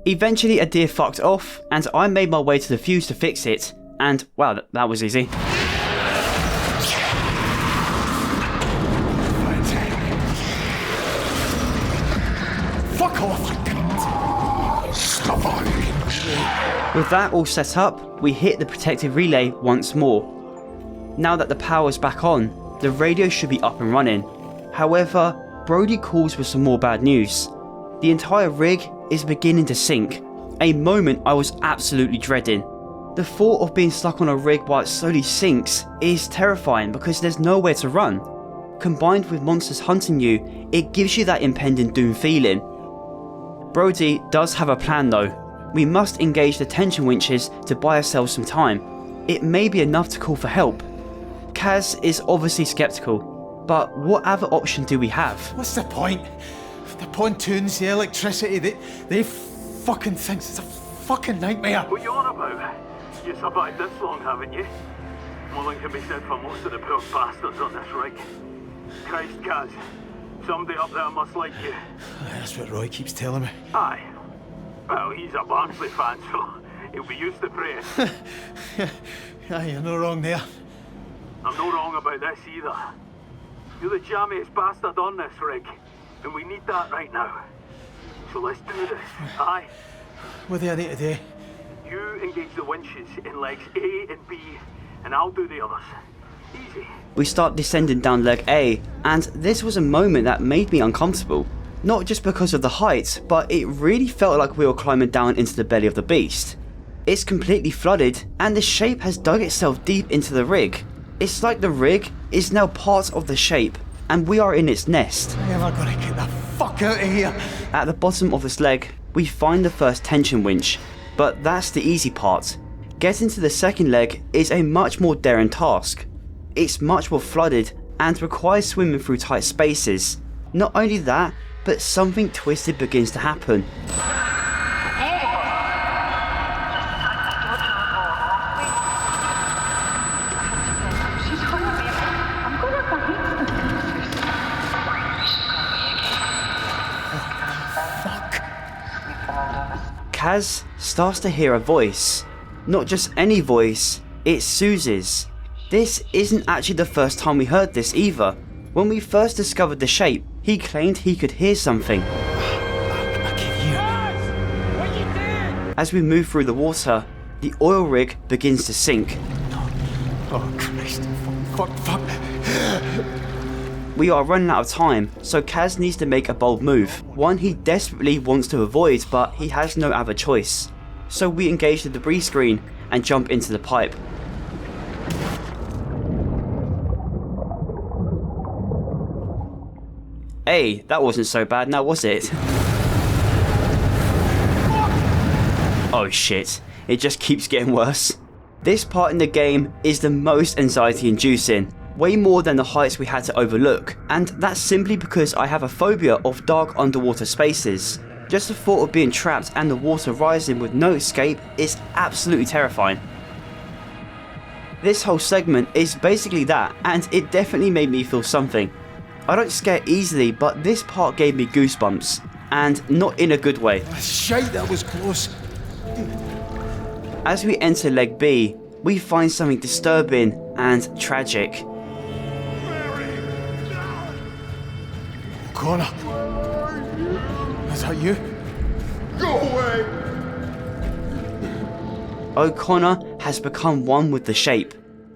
Eventually Adair fucked off, and I made my way to the fuse to fix it, and wow, that was easy. Fuck off, you cunt! Stop on. With that all set up, we hit the protective relay once more. Now that the power's back on, the radio should be up and running. However, Brody calls with some more bad news. The entire rig is beginning to sink, a moment I was absolutely dreading. The thought of being stuck on a rig while it slowly sinks is terrifying because there's nowhere to run. Combined with monsters hunting you, it gives you that impending doom feeling. Brody does have a plan though. We must engage the tension winches to buy ourselves some time. It may be enough to call for help. Kaz is obviously skeptical, but what other option do we have? What's the point? The pontoons, the electricity, they fucking things. It's a fucking nightmare. What you on about? You survived this long, haven't you? More than can be said for most of the poor bastards on this rig. Christ, Kaz. Somebody up there must like you. That's what Roy keeps telling me. Aye. Well, he's a Barnsley fan, so he'll be used to praise. Aye, you're no wrong there. I'm no wrong about this either. You're the jammiest bastard on this rig, and we need that right now. So let's do this, aye? What do I need to do? You engage the winches in legs A and B, and I'll do the others. Easy. We start descending down leg A, and this was a moment that made me uncomfortable. Not just because of the height, but it really felt like we were climbing down into the belly of the beast. It's completely flooded, and the shape has dug itself deep into the rig. It's like the rig is now part of the shape, and we are in its nest. I'm never gonna get the fuck out of here. At the bottom of this leg, we find the first tension winch, but that's the easy part. Getting to the second leg is a much more daring task. It's much more flooded and requires swimming through tight spaces. Not only that, but something twisted begins to happen. Kaz starts to hear a voice. Not just any voice, it's Susie's. This isn't actually the first time we heard this either. When we first discovered the shape, he claimed he could hear something. As we move through the water, the oil rig begins to sink. Oh Christ, fuck. We are running out of time, so Kaz needs to make a bold move, one he desperately wants to avoid, but he has no other choice. So we engage the debris screen and jump into the pipe. Hey, that wasn't so bad now, was it? Oh shit, it just keeps getting worse. This part in the game is the most anxiety inducing, way more than the heights we had to overlook, and that's simply because I have a phobia of dark underwater spaces. Just the thought of being trapped and the water rising with no escape is absolutely terrifying. This whole segment is basically that, and it definitely made me feel something. I don't scare easily, but this part gave me goosebumps, and not in a good way. Shite, that was close. As we enter leg B, we find something disturbing and tragic. Connor, is that you? Go away! O'Connor has become one with the shape.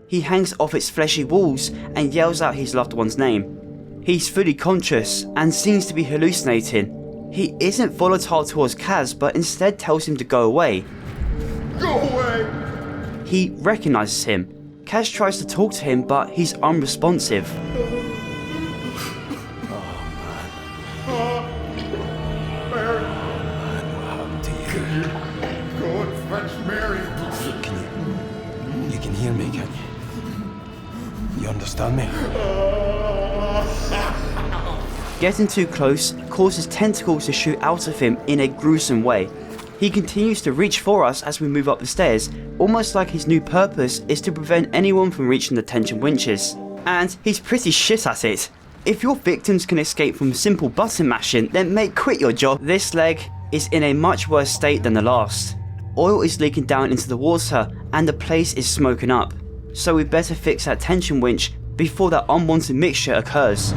He hangs off its fleshy walls and yells out his loved one's name. He's fully conscious and seems to be hallucinating. He isn't volatile towards Kaz, but instead tells him to go away. Go away! He recognises him. Kaz tries to talk to him, but he's unresponsive. Mary! What happened to you? Go and fetch Mary! You can hear me, can't you? You understand me? Getting too close causes tentacles to shoot out of him in a gruesome way. He continues to reach for us as we move up the stairs, almost like his new purpose is to prevent anyone from reaching the tension winches. And he's pretty shit at it. If your victims can escape from simple button mashing, then mate, quit your job. This leg is in a much worse state than the last. Oil is leaking down into the water and the place is smoking up. So we better fix that tension winch before that unwanted mixture occurs.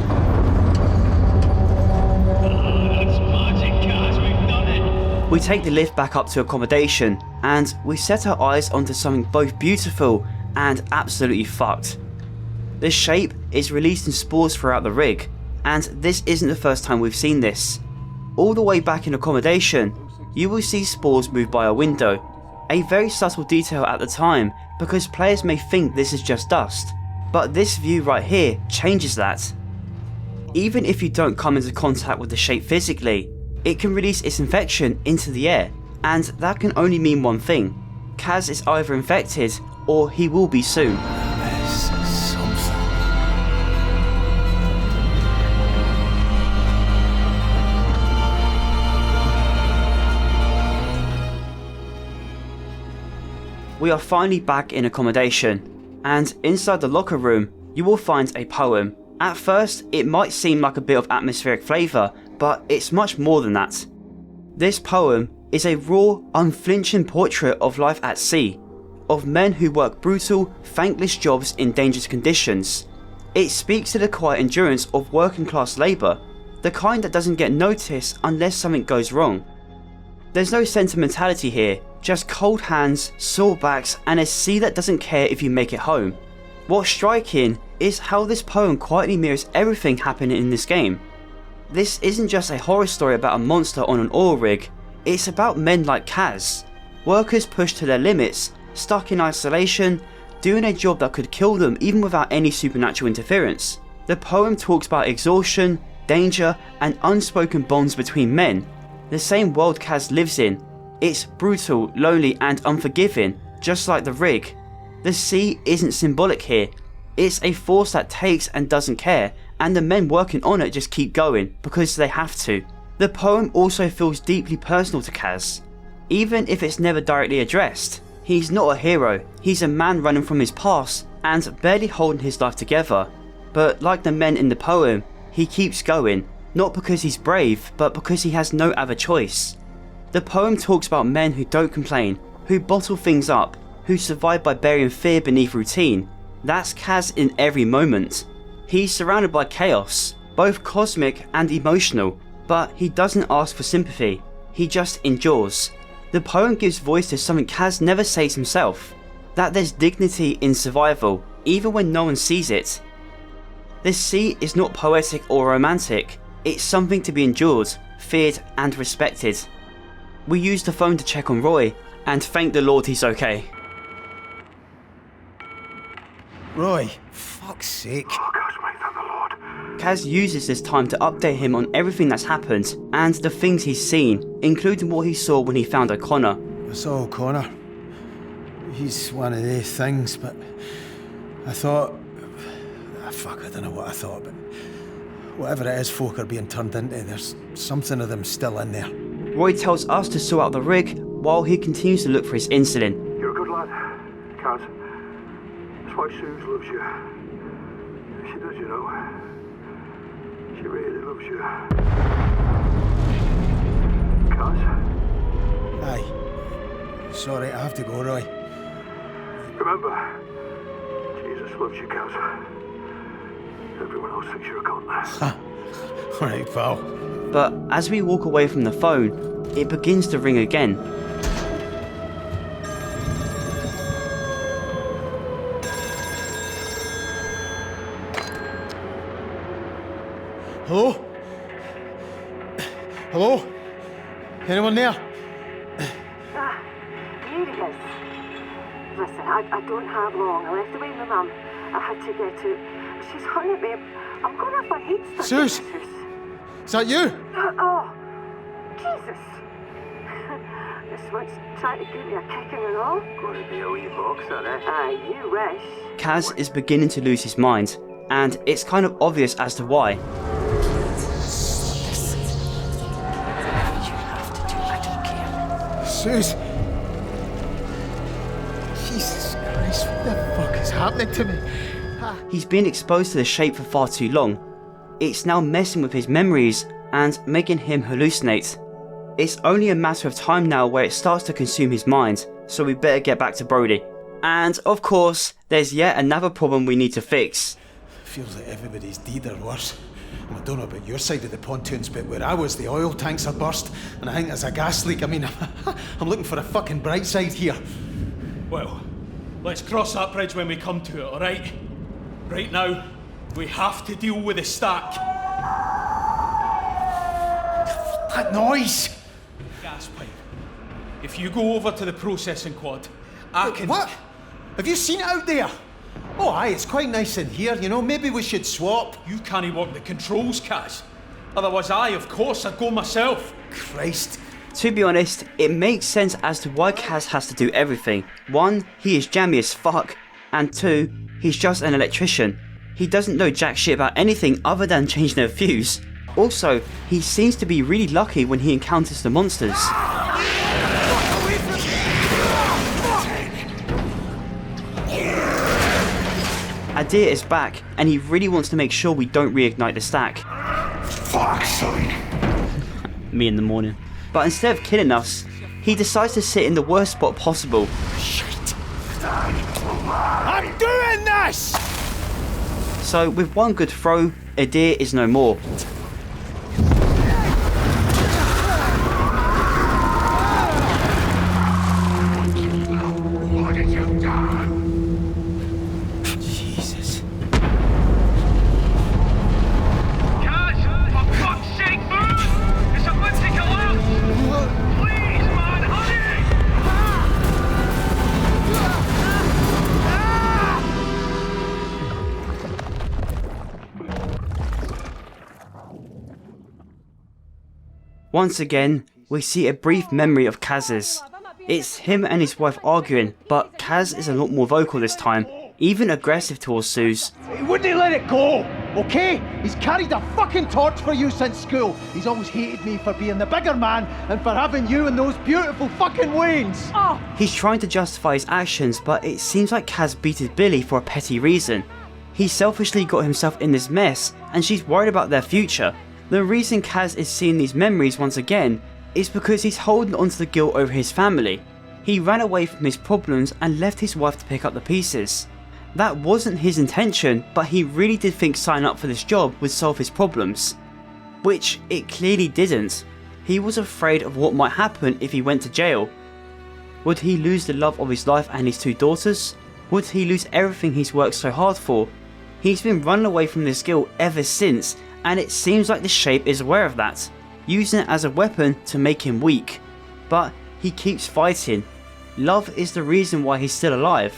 We take the lift back up to accommodation and we set our eyes onto something both beautiful and absolutely fucked. The shape is releasing spores throughout the rig, and this isn't the first time we've seen this. All the way back in accommodation, you will see spores move by a window, a very subtle detail at the time because players may think this is just dust, but this view right here changes that. Even if you don't come into contact with the shape physically, it can release its infection into the air, and that can only mean one thing. Kaz is either infected, or he will be soon. We are finally back in accommodation, and inside the locker room, you will find a poem. At first, it might seem like a bit of atmospheric flavour, but it's much more than that. This poem is a raw, unflinching portrait of life at sea, of men who work brutal, thankless jobs in dangerous conditions. It speaks to the quiet endurance of working class labour, the kind that doesn't get noticed unless something goes wrong. There's no sentimentality here, just cold hands, sore backs, and a sea that doesn't care if you make it home. What's striking is how this poem quietly mirrors everything happening in this game. This isn't just a horror story about a monster on an oil rig, it's about men like Kaz. Workers pushed to their limits, stuck in isolation, doing a job that could kill them even without any supernatural interference. The poem talks about exhaustion, danger, and unspoken bonds between men. The same world Kaz lives in. It's brutal, lonely, and unforgiving, just like the rig. The sea isn't symbolic here. It's a force that takes and doesn't care, and the men working on it just keep going because they have to. The poem also feels deeply personal to Kaz, even if it's never directly addressed. He's not a hero, he's a man running from his past and barely holding his life together. But like the men in the poem, he keeps going, not because he's brave, but because he has no other choice. The poem talks about men who don't complain, who bottle things up, who survive by burying fear beneath routine. That's Kaz in every moment. He's surrounded by chaos, both cosmic and emotional, but he doesn't ask for sympathy, he just endures. The poem gives voice to something Kaz never says himself, that there's dignity in survival, even when no one sees it. This sea is not poetic or romantic, it's something to be endured, feared and respected. We use the phone to check on Roy, and thank the Lord he's okay. Roy, fuck's sake. Kaz uses this time to update him on everything that's happened, and the things he's seen, including what he saw when he found O'Connor. I saw O'Connor. He's one of the things, but I thought... fuck, I don't know what I thought, but whatever it is folk are being turned into, there's something of them still in there. Roy tells us to sort out the rig while he continues to look for his insulin. You're a good lad, Kaz. That's why Suze loves you. She does, you know. She really loves you. Kaz? Aye. Sorry, I have to go, Roy. Remember, Jesus loves you, Kaz. Everyone else thinks you're a cunt. Alright, pal. But as we walk away from the phone, it begins to ring again. Hello? Hello? Anyone there? Here he is. Listen, I don't have long. I left away my mum. I had to get out. She's hunting me. I'm going to have my head stuck Suze? in this house. Is that you? Oh, Jesus. This one's trying to give me a kicking and all. Going to be a wee boxer, eh? Aye, you wish. Kaz is beginning to lose his mind, and it's kind of obvious as to why. Suze. Jesus Christ, what the fuck is happening to me? He's been exposed to the shape for far too long. It's now messing with his memories and making him hallucinate. It's only a matter of time now where it starts to consume his mind, so we better get back to Brody. And of course, there's yet another problem we need to fix. Feels like everybody's deed or worse. And I don't know about your side of the pontoons, but where I was, the oil tanks are burst, and I think there's a gas leak. I mean, I'm looking for a fucking bright side here. Well, let's cross that bridge when we come to it, alright? Right now, we have to deal with the stack. That noise! Gas pipe. If you go over to the processing quad, I can... What? Have you seen it out there? Oh aye, it's quite nice in here, you know, maybe we should swap. You can't work the controls, Kaz. Otherwise of course, I'd go myself. Christ. To be honest, it makes sense as to why Kaz has to do everything. 1, he is jammy as fuck, and 2, he's just an electrician. He doesn't know jack shit about anything other than changing a fuse. Also, he seems to be really lucky when he encounters the monsters. Adir is back, and he really wants to make sure we don't reignite the stack. Fuck's sake. Me in the morning. But instead of killing us, he decides to sit in the worst spot possible. Shit! I'm doing this! So with one good throw, Adir is no more. What have you done? Jesus. Kaz, for fuck's sake, move! It's about to collapse! Please, man, hurry! Once again, we see a brief memory of Kaz's. It's him and his wife arguing, but Kaz is a lot more vocal this time, even aggressive towards Suze. He wouldn't let it go, okay? He's carried a fucking torch for you since school. He's always hated me for being the bigger man and for having you in those beautiful fucking wains. Oh. He's trying to justify his actions, but it seems like Kaz beated Billy for a petty reason. He selfishly got himself in this mess, and she's worried about their future. The reason Kaz is seeing these memories once again is because he's holding onto the guilt over his family. He ran away from his problems and left his wife to pick up the pieces. That wasn't his intention, but he really did think signing up for this job would solve his problems. Which it clearly didn't. He was afraid of what might happen if he went to jail. Would he lose the love of his life and his 2 daughters? Would he lose everything he's worked so hard for? He's been running away from this guilt ever since, and it seems like the Shape is aware of that, using it as a weapon to make him weak. But he keeps fighting. Love is the reason why he's still alive,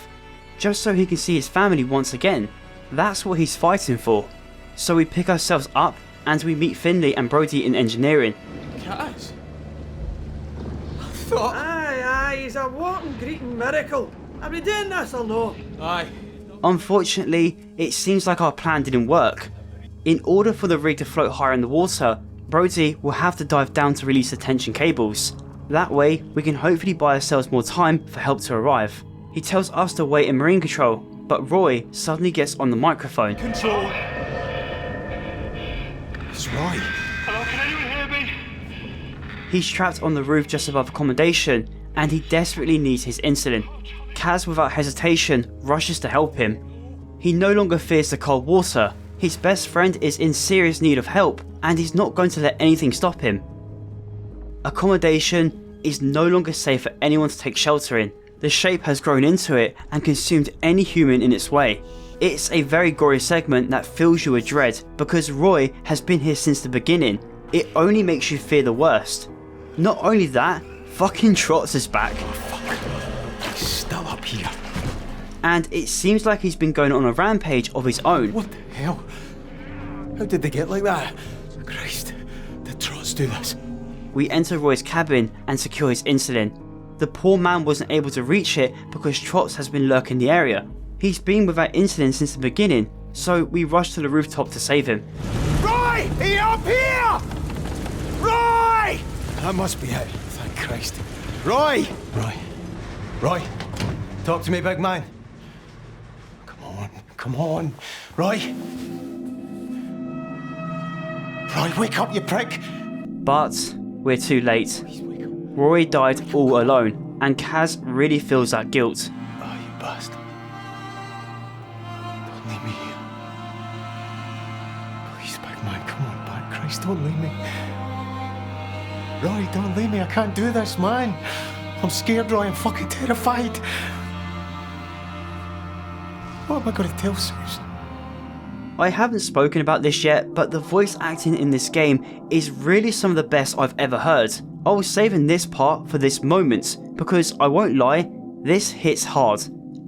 just so he can see his family once again. That's what he's fighting for. So we pick ourselves up and we meet Finlay and Brody in engineering. Kaz? I thought... Aye, he's a walking greeting miracle. Are we doing this or no? Aye. Unfortunately, it seems like our plan didn't work. In order for the rig to float higher in the water, Brody will have to dive down to release the tension cables. That way, we can hopefully buy ourselves more time for help to arrive. He tells us to wait in marine control, but Roy suddenly gets on the microphone. Control. It's Roy. Hello, can anyone hear me? He's trapped on the roof just above accommodation, and he desperately needs his insulin. Kaz, without hesitation, rushes to help him. He no longer fears the cold water. His best friend is in serious need of help, and he's not going to let anything stop him. Accommodation is no longer safe for anyone to take shelter in. The shape has grown into it and consumed any human in its way. It's a very gory segment that fills you with dread because Roy has been here since the beginning. It only makes you fear the worst. Not only that, fucking Trots is back. Oh fuck. He's still up here. And it seems like he's been going on a rampage of his own. What the hell? How did they get like that? Christ, did Trots do this? We enter Roy's cabin and secure his insulin. The poor man wasn't able to reach it because Trots has been lurking the area. He's been without insulin since the beginning, so we rush to the rooftop to save him. Roy! Are you up here? Roy! That must be it. Thank Christ. Roy! Roy! Talk to me, big man. Come on. Roy! Roy, wake up, you prick! But we're too late. Roy died all alone, and Kaz really feels that guilt. Oh, you bastard. Don't leave me here. Please, big man, come on back. Christ, don't leave me. Roy, don't leave me. I can't do this, man. I'm scared, Roy. I'm fucking terrified. What am I going to tell Susan? I haven't spoken about this yet, but the voice acting in this game is really some of the best I've ever heard. I was saving this part for this moment, because I won't lie, this hits hard.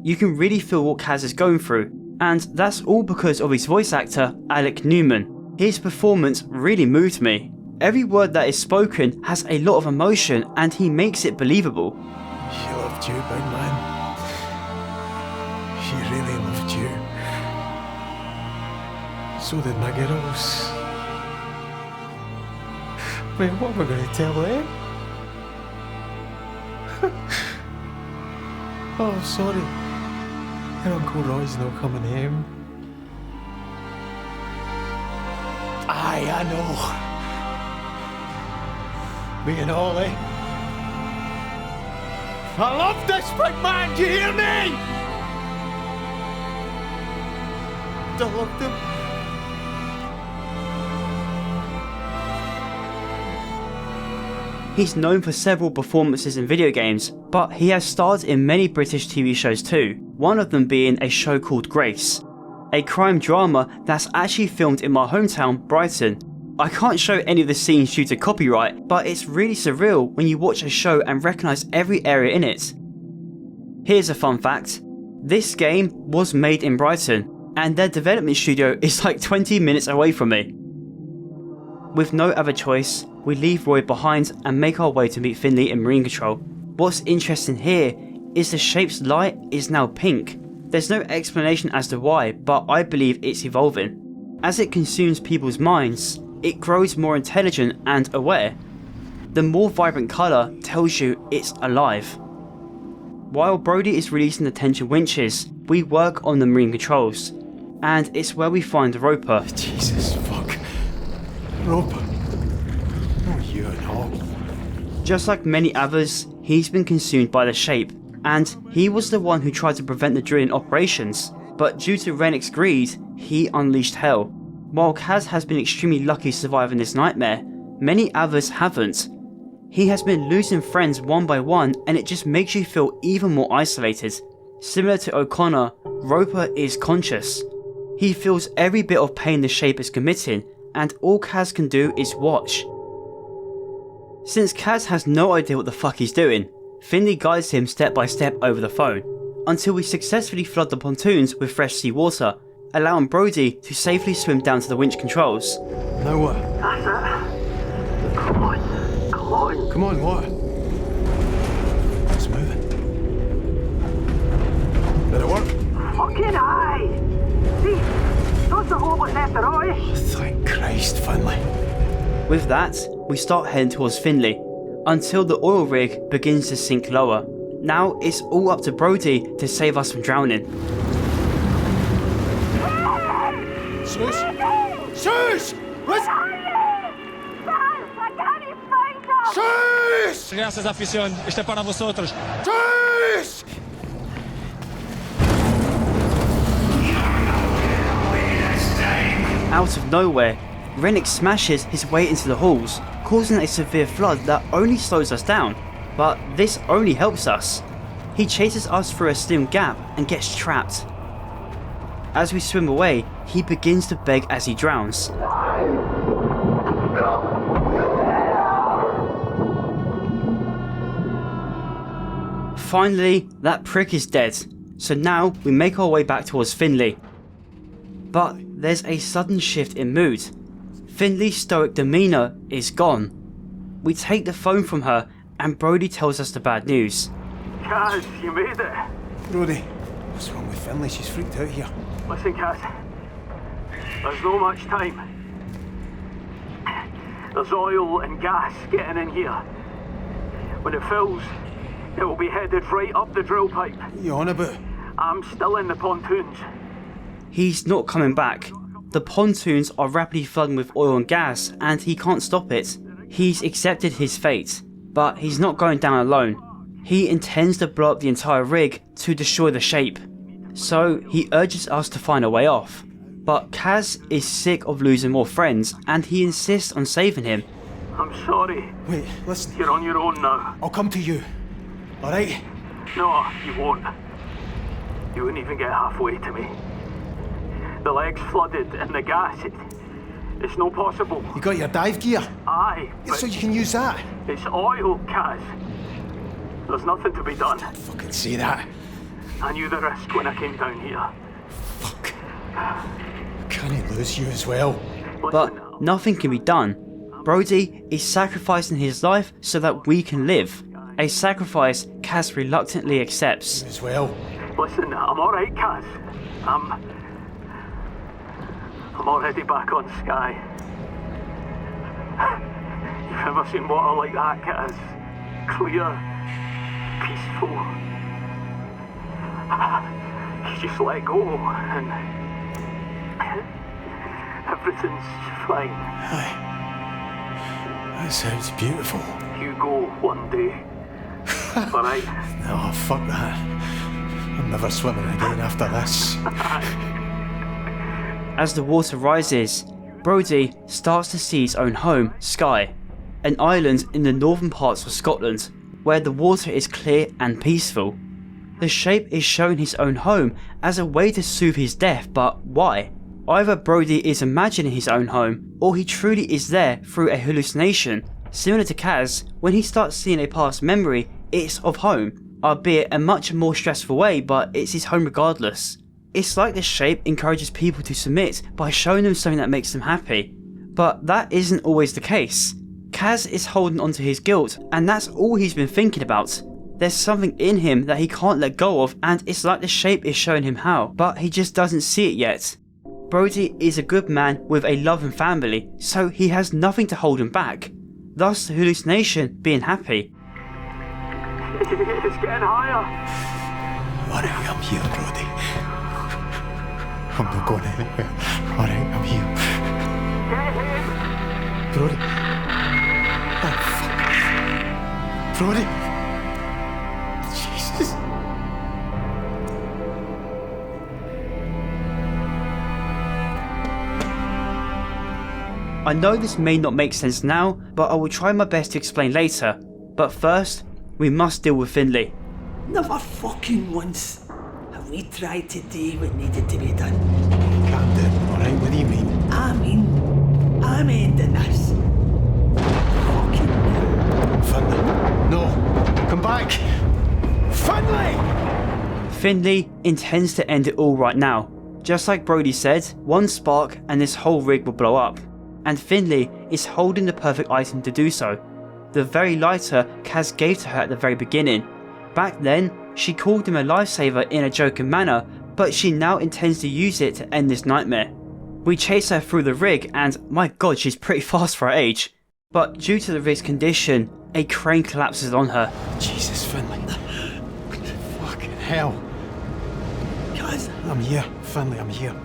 You can really feel what Kaz is going through, and that's all because of his voice actor, Alec Newman. His performance really moved me. Every word that is spoken has a lot of emotion, and he makes it believable. She loved you, big man. She really loved you. So did my girls. Wait, what am I going to tell them? Oh, sorry. Your Uncle Roy's not coming home. Aye, I know. Me and Ollie. I love this big man, do you hear me? I loved him. He's known for several performances in video games, but he has starred in many British TV shows too, one of them being a show called Grace, a crime drama that's actually filmed in my hometown, Brighton. I can't show any of the scenes due to copyright, but it's really surreal when you watch a show and recognise every area in it. Here's a fun fact, this game was made in Brighton, and their development studio is like 20 minutes away from me. With no other choice, we leave Roy behind and make our way to meet Finley in marine control. What's interesting here is the shape's light is now pink. There's no explanation as to why, but I believe it's evolving. As it consumes people's minds, it grows more intelligent and aware. The more vibrant colour tells you it's alive. While Brody is releasing the tension winches, we work on the marine controls, and it's where we find Roper. Jesus fuck. Roper. Oh, you and all. Just like many others, he's been consumed by the shape, and he was the one who tried to prevent the drilling operations, but due to Rennick's greed, he unleashed hell. While Kaz has been extremely lucky surviving this nightmare, many others haven't. He has been losing friends one by one, and it just makes you feel even more isolated. Similar to O'Connor, Roper is conscious. He feels every bit of pain the shape is committing, and all Kaz can do is watch. Since Kaz has no idea what the fuck he's doing, Finley guides him step by step over the phone, until we successfully flood the pontoons with fresh seawater, allowing Brody to safely swim down to the winch controls. Now what? That's it. Come on. Come on, what? It's moving. Did it work? Fucking aye! See, that's the hole was after all. Oh, thank Christ, Finley. With that, we start heading towards Finley, until the oil rig begins to sink lower. Now it's all up to Brody to save us from drowning. Sus! Sus! What's... Sus! Gracias, afición. Este para vosotros. Sus! Out of nowhere, Rennick smashes his way into the halls, causing a severe flood that only slows us down, but this only helps us. He chases us through a slim gap and gets trapped. As we swim away, he begins to beg as he drowns. Finally, that prick is dead, so now we make our way back towards Finley. But there's a sudden shift in mood. Finley's stoic demeanour is gone. We take the phone from her and Brody tells us the bad news. Kaz, you made it. Brody, what's wrong with Finley? She's freaked out here. Listen, Kaz. There's no much time. There's oil and gas getting in here. When it fills, it will be headed right up the drill pipe. What are you on about? I'm still in the pontoons. He's not coming back. The pontoons are rapidly flooding with oil and gas and he can't stop it. He's accepted his fate, but he's not going down alone. He intends to blow up the entire rig to destroy the shape. So he urges us to find a way off. But Kaz is sick of losing more friends and he insists on saving him. I'm sorry. Wait, listen. You're on your own now. I'll come to you. Alright? No, you won't. You wouldn't even get halfway to me. The leg's flooded and the gas, it's no possible. You got your dive gear? Aye. So you can use that? It's oil, Kaz. There's nothing to be done. Don't fucking say that. I knew the risk when I came down here. Fuck. Can he lose you as well? But nothing can be done. Brody is sacrificing his life so that we can live. A sacrifice Kaz reluctantly accepts. As well. Listen, I'm alright, Kaz. I'm already back on Skye. You've never seen water like that, Kaz. Clear, peaceful. You just let go and everything's fine. Aye. That sounds beautiful. You go one day. Alright? No, fuck that. I'm never swimming again after this. As the water rises, Brody starts to see his own home, Skye, an island in the northern parts of Scotland, where the water is clear and peaceful. The shape is showing his own home as a way to soothe his death, but why? Either Brody is imagining his own home, or he truly is there through a hallucination. Similar to Kaz, when he starts seeing a past memory, it's of home, albeit a much more stressful way, but it's his home regardless. It's like the shape encourages people to submit by showing them something that makes them happy. But that isn't always the case. Kaz is holding onto his guilt, and that's all he's been thinking about. There's something in him that he can't let go of, and it's like the shape is showing him how, but he just doesn't see it yet. Brody is a good man with a loving family, so he has nothing to hold him back. Thus the hallucination being happy. It's getting higher. Alright, I'm here, Brody. I'm not going anywhere. Alright, I'm here. Get him! Brody. Oh, fuck. Brody. Jesus. I know this may not make sense now, but I will try my best to explain later. But first, we must deal with Finley. Never fucking once have we tried to do what needed to be done. Calm down, alright? What do you mean? I'm ending this. Fucking Finley. No. Come back. Finley! Finley intends to end it all right now. Just like Brody said, one spark and this whole rig will blow up. And Finley is holding the perfect item to do so. The very lighter Kaz gave to her at the very beginning. Back then, she called him a lifesaver in a joking manner, but she now intends to use it to end this nightmare. We chase her through the rig and, my god, she's pretty fast for her age. But due to the rig's condition, a crane collapses on her. Jesus, Finlay. Fucking hell. Kaz. I'm here, Finlay, I'm here.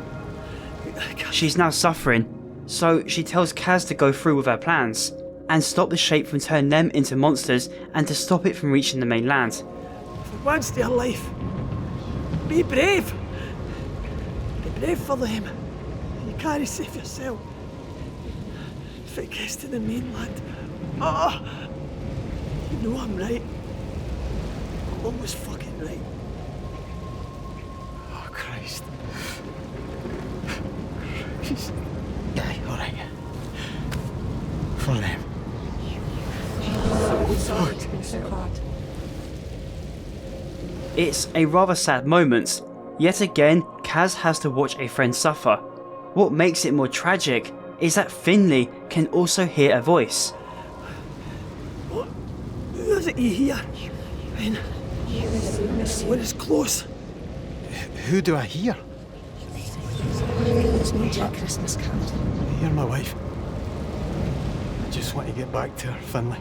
She's now suffering, so she tells Kaz to go through with her plans and stop the shape from turning them into monsters and to stop it from reaching the mainland. For once in your life, be brave. Be brave for them. You can't save yourself. If it gets to the mainland, you know I'm right. I'm always fucking right. Oh, Christ. Christ. Aye, alright. For them. It's a rather sad moment. Yet again, Kaz has to watch a friend suffer. What makes it more tragic is that Finlay can also hear a voice. What? Who is it you hear? When it's close. Who do I hear? It's not your Christmas card. I hear my wife. I just want to get back to her, Finlay.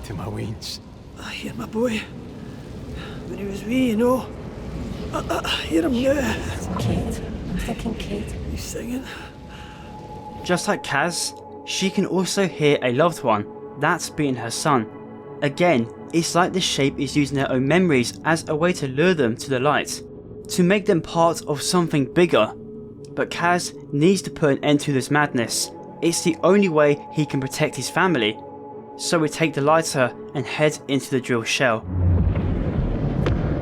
To my weans. I hear my boy. When he was wee, you know. I hear him now. Kate. I'm thinking Kate. He's singing. Just like Kaz, she can also hear a loved one, that being her son. Again, it's like the shape is using their own memories as a way to lure them to the light, to make them part of something bigger. But Kaz needs to put an end to this madness. It's the only way he can protect his family. So we take the lighter and head into the drill shell.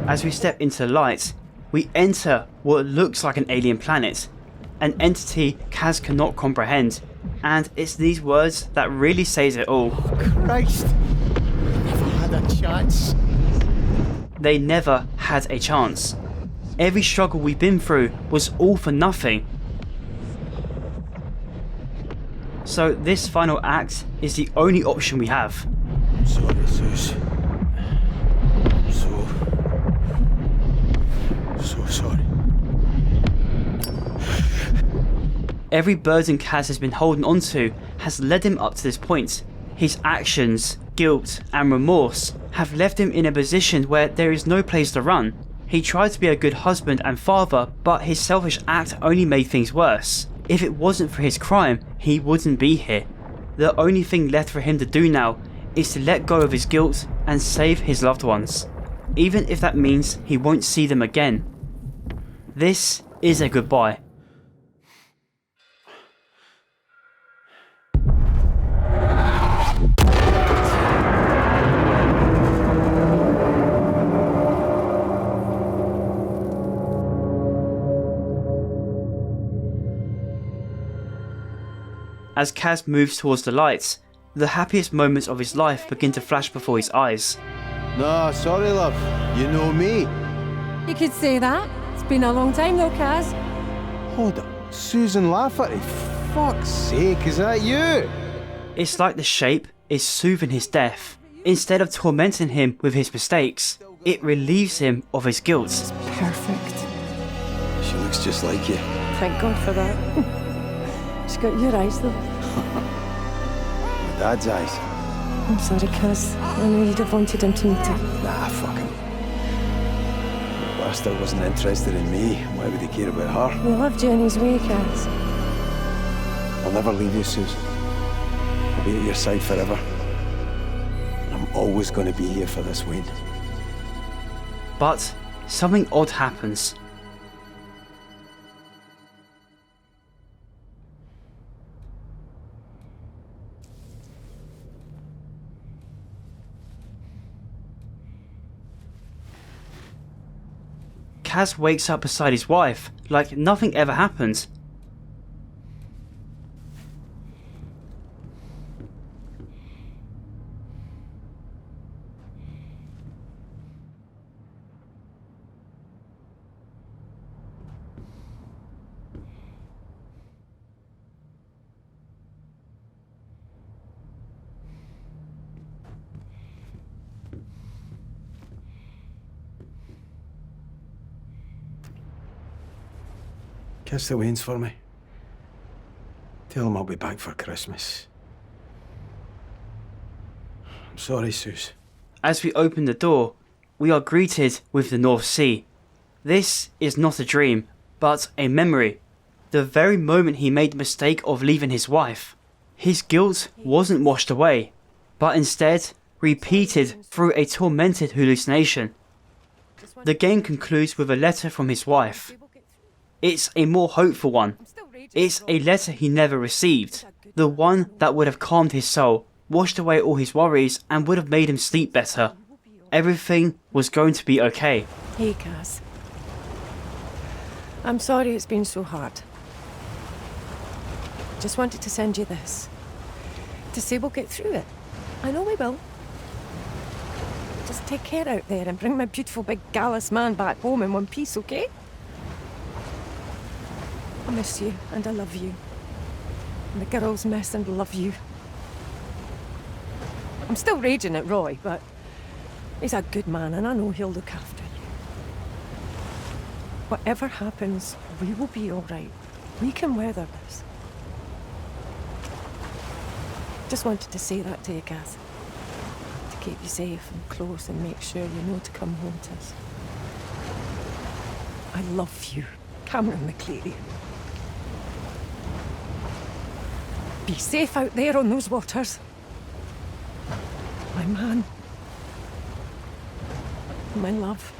As we step into the light, we enter what looks like an alien planet, an entity Kaz cannot comprehend, and it's these words that really says it all. Christ! Never had a chance. They never had a chance. Every struggle we've been through was all for nothing. So this final act is the only option we have. I'm sorry, Zeus. So sorry. Every burden Kaz has been holding onto has led him up to this point. His actions, guilt and remorse have left him in a position where there is no place to run. He tried to be a good husband and father, but his selfish act only made things worse. If it wasn't for his crime, he wouldn't be here. The only thing left for him to do now is to let go of his guilt and save his loved ones, even if that means he won't see them again. This is a goodbye. As Kaz moves towards the lights, the happiest moments of his life begin to flash before his eyes. No, sorry, love. You know me. You could say that. It's been a long time though, Kaz. Hold up. Susan Lafferty. Fuck's sake, is that you? It's like the shape is soothing his death. Instead of tormenting him with his mistakes, it relieves him of his guilt. Perfect. She looks just like you. Thank God for that. She's got your eyes though. My dad's eyes. I'm sorry, Kaz. I know you'd have wanted him to meet her. Nah, fuck him. The bastard wasn't interested in me. Why would he care about her? He loved you in his way, Kaz. I'll never leave you, Susan. I'll be at your side forever. And I'm always going to be here for this Wayne. But something odd happens. Kaz wakes up beside his wife, like nothing ever happened. Kiss the Waynes for me. Tell them I'll be back for Christmas. I'm sorry, Sus. As we open the door, we are greeted with the North Sea. This is not a dream, but a memory. The very moment he made the mistake of leaving his wife, his guilt wasn't washed away, but instead repeated through a tormented hallucination. The game concludes with a letter from his wife. It's a more hopeful one. It's a letter he never received, the one that would have calmed his soul, washed away all his worries, and would have made him sleep better. Everything was going to be okay. Hey, Kaz. I'm sorry it's been so hard. Just wanted to send you this. To say we'll get through it. I know we will. Just take care out there and bring my beautiful big gallus man back home in one piece, okay? I miss you and I love you. And the girls miss and love you. I'm still raging at Roy, but he's a good man and I know he'll look after you. Whatever happens, we will be all right. We can weather this. Just wanted to say that to you, Kaz. To keep you safe and close and make sure you know to come home to us. I love you, Cameron McCleary. Be safe out there on those waters. My man. My love.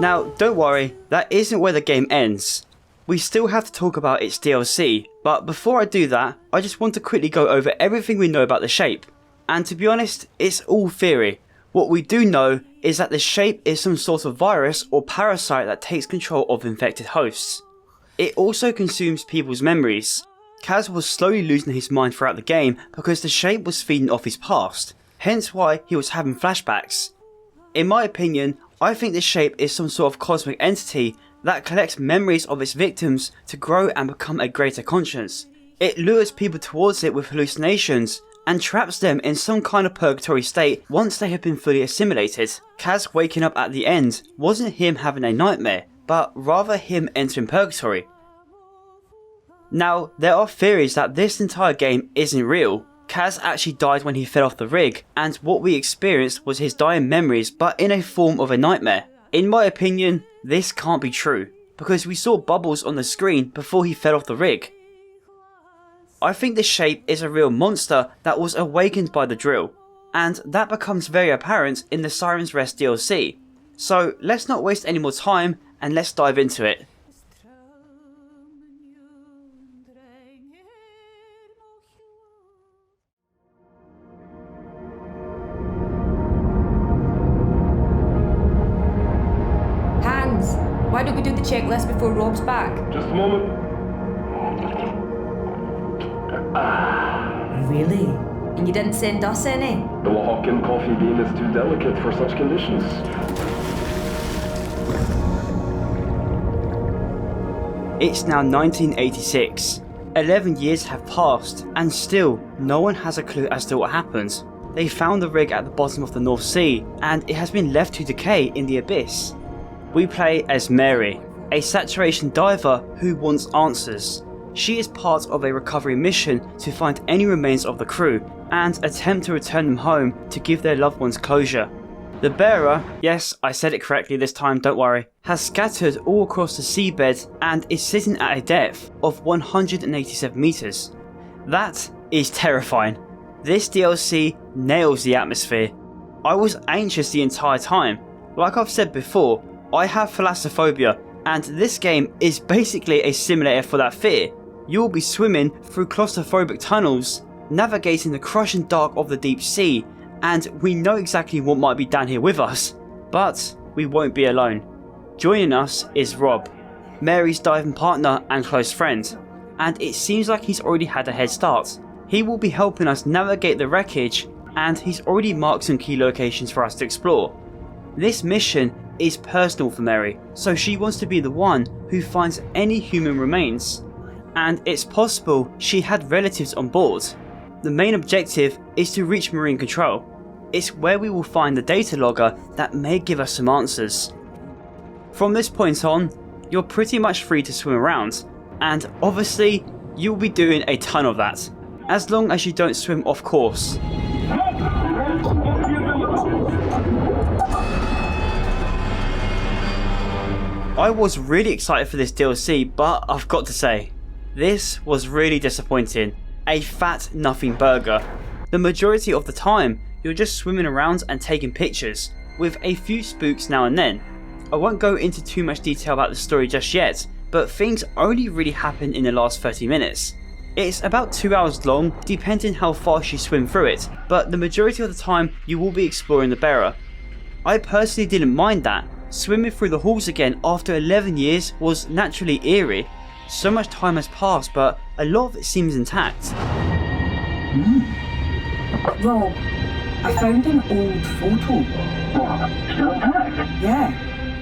Now, don't worry, that isn't where the game ends. We still have to talk about its DLC, but before I do that, I just want to quickly go over everything we know about the shape. And to be honest, it's all theory. What we do know is that the shape is some sort of virus or parasite that takes control of infected hosts. It also consumes people's memories. Kaz was slowly losing his mind throughout the game because the shape was feeding off his past, hence why he was having flashbacks. In my opinion, I think this shape is some sort of cosmic entity that collects memories of its victims to grow and become a greater conscience. It lures people towards it with hallucinations and traps them in some kind of purgatory state once they have been fully assimilated. Kaz waking up at the end wasn't him having a nightmare, but rather him entering purgatory. Now, there are theories that this entire game isn't real. Kaz actually died when he fell off the rig, and what we experienced was his dying memories but in a form of a nightmare. In my opinion, this can't be true, because we saw bubbles on the screen before he fell off the rig. I think this shape is a real monster that was awakened by the drill, and that becomes very apparent in the Sirens Rest DLC. So let's not waste any more time and let's dive into it. Why don't we do the checklist before Rob's back? Just a moment. Really? And you didn't send us any? The Lahawkin coffee bean is too delicate for such conditions. It's now 1986. 11 years have passed, and still no one has a clue as to what happened. They found the rig at the bottom of the North Sea, and it has been left to decay in the abyss. We play as Mary, a saturation diver who wants answers. She is part of a recovery mission to find any remains of the crew and attempt to return them home to give their loved ones closure. The bearer, yes, I said it correctly this time, don't worry, has scattered all across the seabed and is sitting at a depth of 187 meters. That is terrifying. This DLC nails the atmosphere. I was anxious the entire time. Like I've said before, I have thalassophobia, and this game is basically a simulator for that fear. You will be swimming through claustrophobic tunnels, navigating the crushing dark of the deep sea, and we know exactly what might be down here with us. But we won't be alone. Joining us is Rob, Mary's diving partner and close friend, and it seems like he's already had a head start. He will be helping us navigate the wreckage, and he's already marked some key locations for us to explore. This mission is personal for Mary, so she wants to be the one who finds any human remains. And it's possible she had relatives on board. The main objective is to reach Marine Control. It's where we will find the data logger that may give us some answers. From this point on, you're pretty much free to swim around, and obviously you'll be doing a ton of that, as long as you don't swim off course. I was really excited for this DLC, but I've got to say, this was really disappointing. A fat nothing burger. The majority of the time, you're just swimming around and taking pictures, with a few spooks now and then. I won't go into too much detail about the story just yet, but things only really happen in the last 30 minutes. It's about 2 hours long, depending how fast you swim through it, but the majority of the time you will be exploring the bearer. I personally didn't mind that. Swimming through the halls again after 11 years was naturally eerie. So much time has passed, but a lot of it seems intact. Rob, I found an old photo. Still intact? Yeah.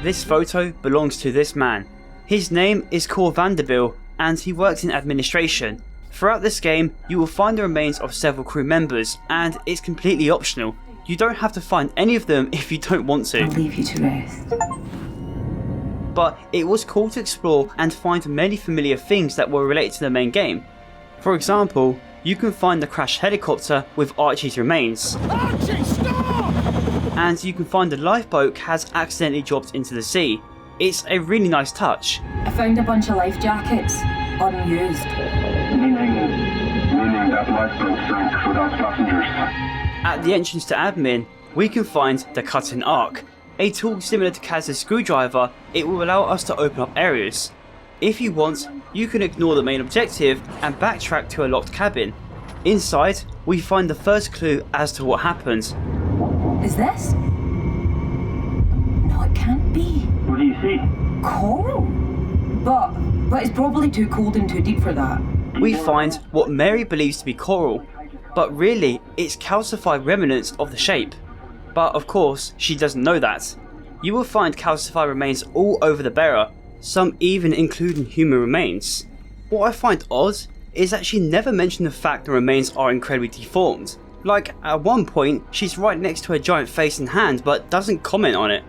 This photo belongs to this man. His name is Cor Vanderbilt, and he works in administration. Throughout this game, you will find the remains of several crew members, and it's completely optional. You don't have to find any of them if you don't want to. I'll leave you to rest. But it was cool to explore and find many familiar things that were related to the main game. For example, you can find the crashed helicopter with Archie's remains. Archie, stop! And you can find the lifeboat has accidentally dropped into the sea. It's a really nice touch. I found a bunch of life jackets, unused. Meaning that lifeboat sank without passengers. At the entrance to admin, we can find the cutting arc. A tool similar to Kaz's screwdriver, it will allow us to open up areas. If you want, you can ignore the main objective and backtrack to a locked cabin. Inside, we find the first clue as to what happened. Is this? No, it can't be. What do you see? Coral? But it's probably too cold and too deep for that. We find what Mary believes to be coral, but really it's calcified remnants of the shape. But of course, she doesn't know that. You will find calcified remains all over the bearer, some even including human remains. What I find odd is that she never mentioned the fact the remains are incredibly deformed. Like, at one point, she's right next to a giant face and hand, but doesn't comment on it.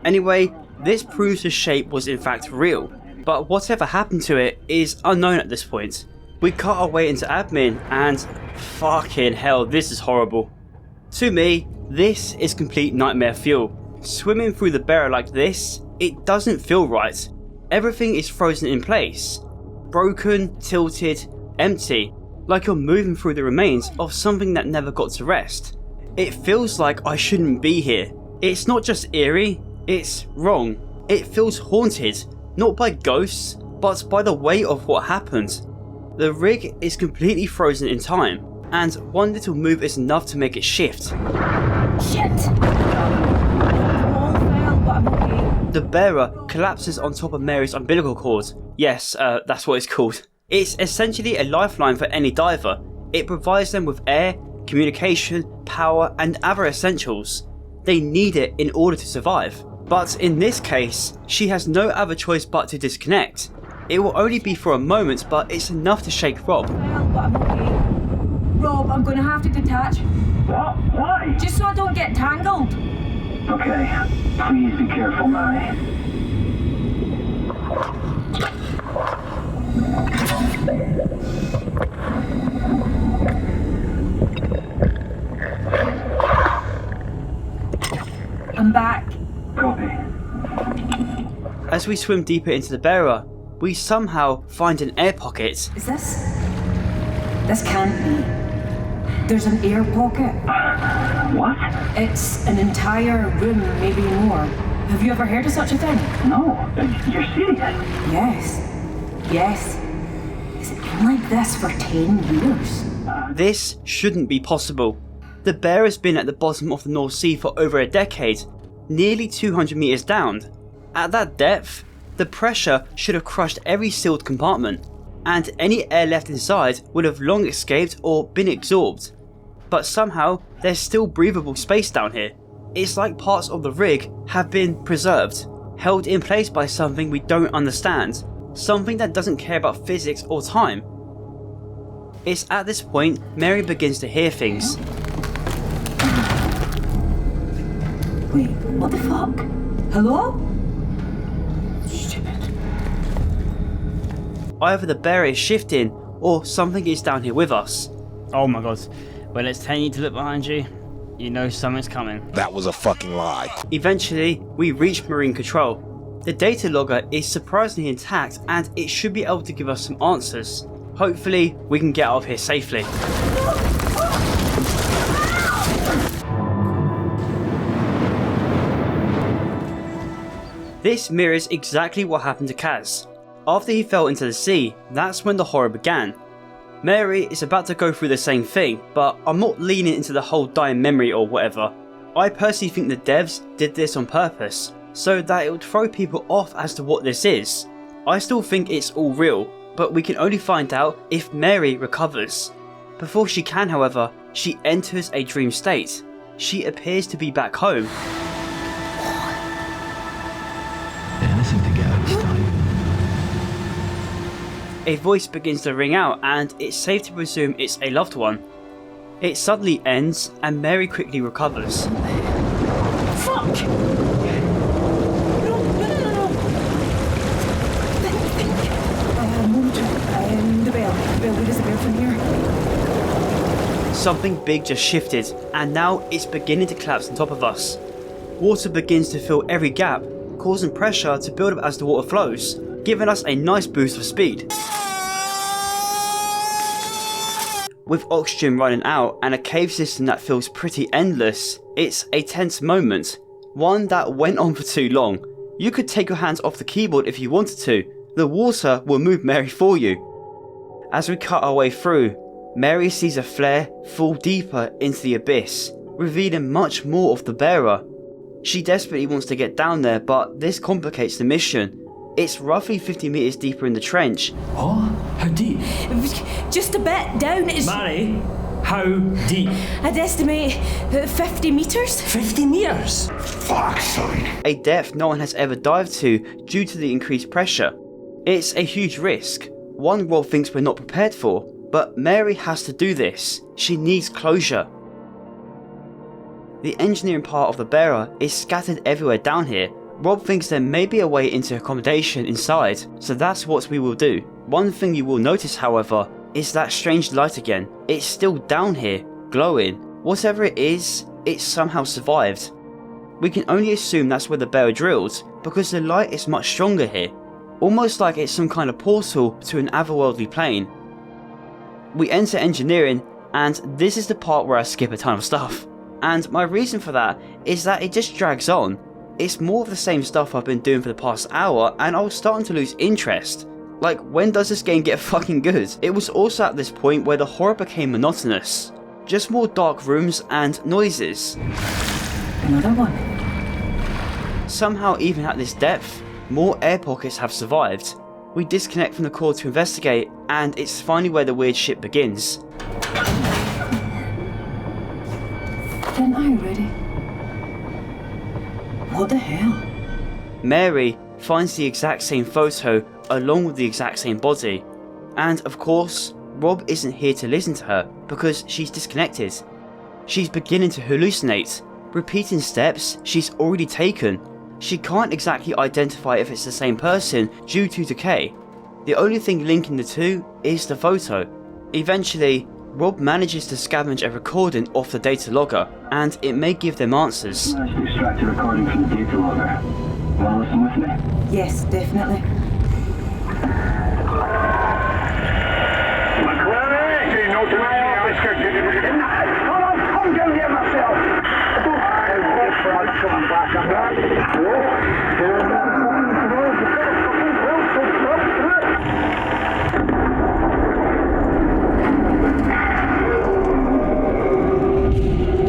Anyway, this proves the shape was in fact real, but whatever happened to it is unknown at this point. We cut our way into admin, and fucking hell, this is horrible. To me, this is complete nightmare fuel. Swimming through the bearer like this, it doesn't feel right. Everything is frozen in place. Broken, tilted, empty, like you're moving through the remains of something that never got to rest. It feels like I shouldn't be here. It's not just eerie, it's wrong. It feels haunted, not by ghosts, but by the weight of what happened. The rig is completely frozen in time, and one little move is enough to make it shift. Shit! The bearer collapses on top of Mary's umbilical cord. Yes, that's what it's called. It's essentially a lifeline for any diver. It provides them with air, communication, power, and other essentials. They need it in order to survive. But in this case, she has no other choice but to disconnect. It will only be for a moment, but it's enough to shake Rob. Rob, I'm gonna have to detach. What? Why? Just so I don't get tangled. Okay, please be careful, Mary. I'm back. Copy. As we swim deeper into the bearer, we somehow find an air pocket. Is this? This can't be. There's an air pocket. What? It's an entire room, maybe more. Have you ever heard of such a thing? No. You're serious? Yes. Has it been like this for 10 years? This shouldn't be possible. The bear has been at the bottom of the North Sea for over a decade, nearly 200 meters down. At that depth, the pressure should have crushed every sealed compartment, and any air left inside would have long escaped or been absorbed. But somehow, there's still breathable space down here. It's like parts of the rig have been preserved, held in place by something we don't understand, something that doesn't care about physics or time. It's at this point Mary begins to hear things. Wait, what the fuck? Hello? Stupid. Either the bear is shifting or something is down here with us. Oh my god. When it's telling you to look behind you, you know something's coming. That was a fucking lie. Eventually, we reach Marine Control. The data logger is surprisingly intact and it should be able to give us some answers. Hopefully, we can get out of here safely. This mirrors exactly what happened to Kaz. After he fell into the sea, that's when the horror began. Mary is about to go through the same thing, but I'm not leaning into the whole dying memory or whatever. I personally think the devs did this on purpose, so that it would throw people off as to what this is. I still think it's all real, but we can only find out if Mary recovers. Before she can, however, she enters a dream state. She appears to be back home. Anything to get out of time. A voice begins to ring out and it's safe to presume it's a loved one. It suddenly ends and Mary quickly recovers. Fuck! Where is the bear from here? Something big just shifted, and now it's beginning to collapse on top of us. Water begins to fill every gap, causing pressure to build up as the water flows, giving us a nice boost of speed. With oxygen running out and a cave system that feels pretty endless, it's a tense moment. One that went on for too long. You could take your hands off the keyboard if you wanted to. The water will move Mary for you. As we cut our way through, Mary sees a flare fall deeper into the abyss, revealing much more of the bearer. She desperately wants to get down there, but this complicates the mission. It's roughly 50 meters deeper in the trench. Oh, how deep? Just a bit down. It's Mary, how deep? I'd estimate 50 meters. 50 meters? Fuck's sake. A depth no one has ever dived to due to the increased pressure. It's a huge risk, one Rob thinks we're not prepared for, but Mary has to do this. She needs closure. The engineering part of the bearer is scattered everywhere down here. Rob thinks there may be a way into accommodation inside, so that's what we will do. One thing you will notice, however, is that strange light again. It's still down here, glowing. Whatever it is, it somehow survived. We can only assume that's where the bearer drilled, because the light is much stronger here. Almost like it's some kind of portal to an otherworldly plane. We enter engineering, and this is the part where I skip a ton of stuff. And my reason for that is that it just drags on. It's more of the same stuff I've been doing for the past hour, and I was starting to lose interest. Like, when does this game get fucking good? It was also at this point where the horror became monotonous. Just more dark rooms and noises. Another one. Somehow, even at this depth, more air pockets have survived. We disconnect from the core to investigate, and it's finally where the weird shit begins. Didn't I already? What the hell? Mary finds the exact same photo along with the exact same body. And of course, Rob isn't here to listen to her because she's disconnected. She's beginning to hallucinate, repeating steps she's already taken. She can't exactly identify if it's the same person due to decay. The only thing linking the two is the photo. Eventually, Rob manages to scavenge a recording off the data logger, and it may give them answers. Let's extract a recording from the data logger. Wanna listen with me? Yes, definitely. Come down here myself. Come back.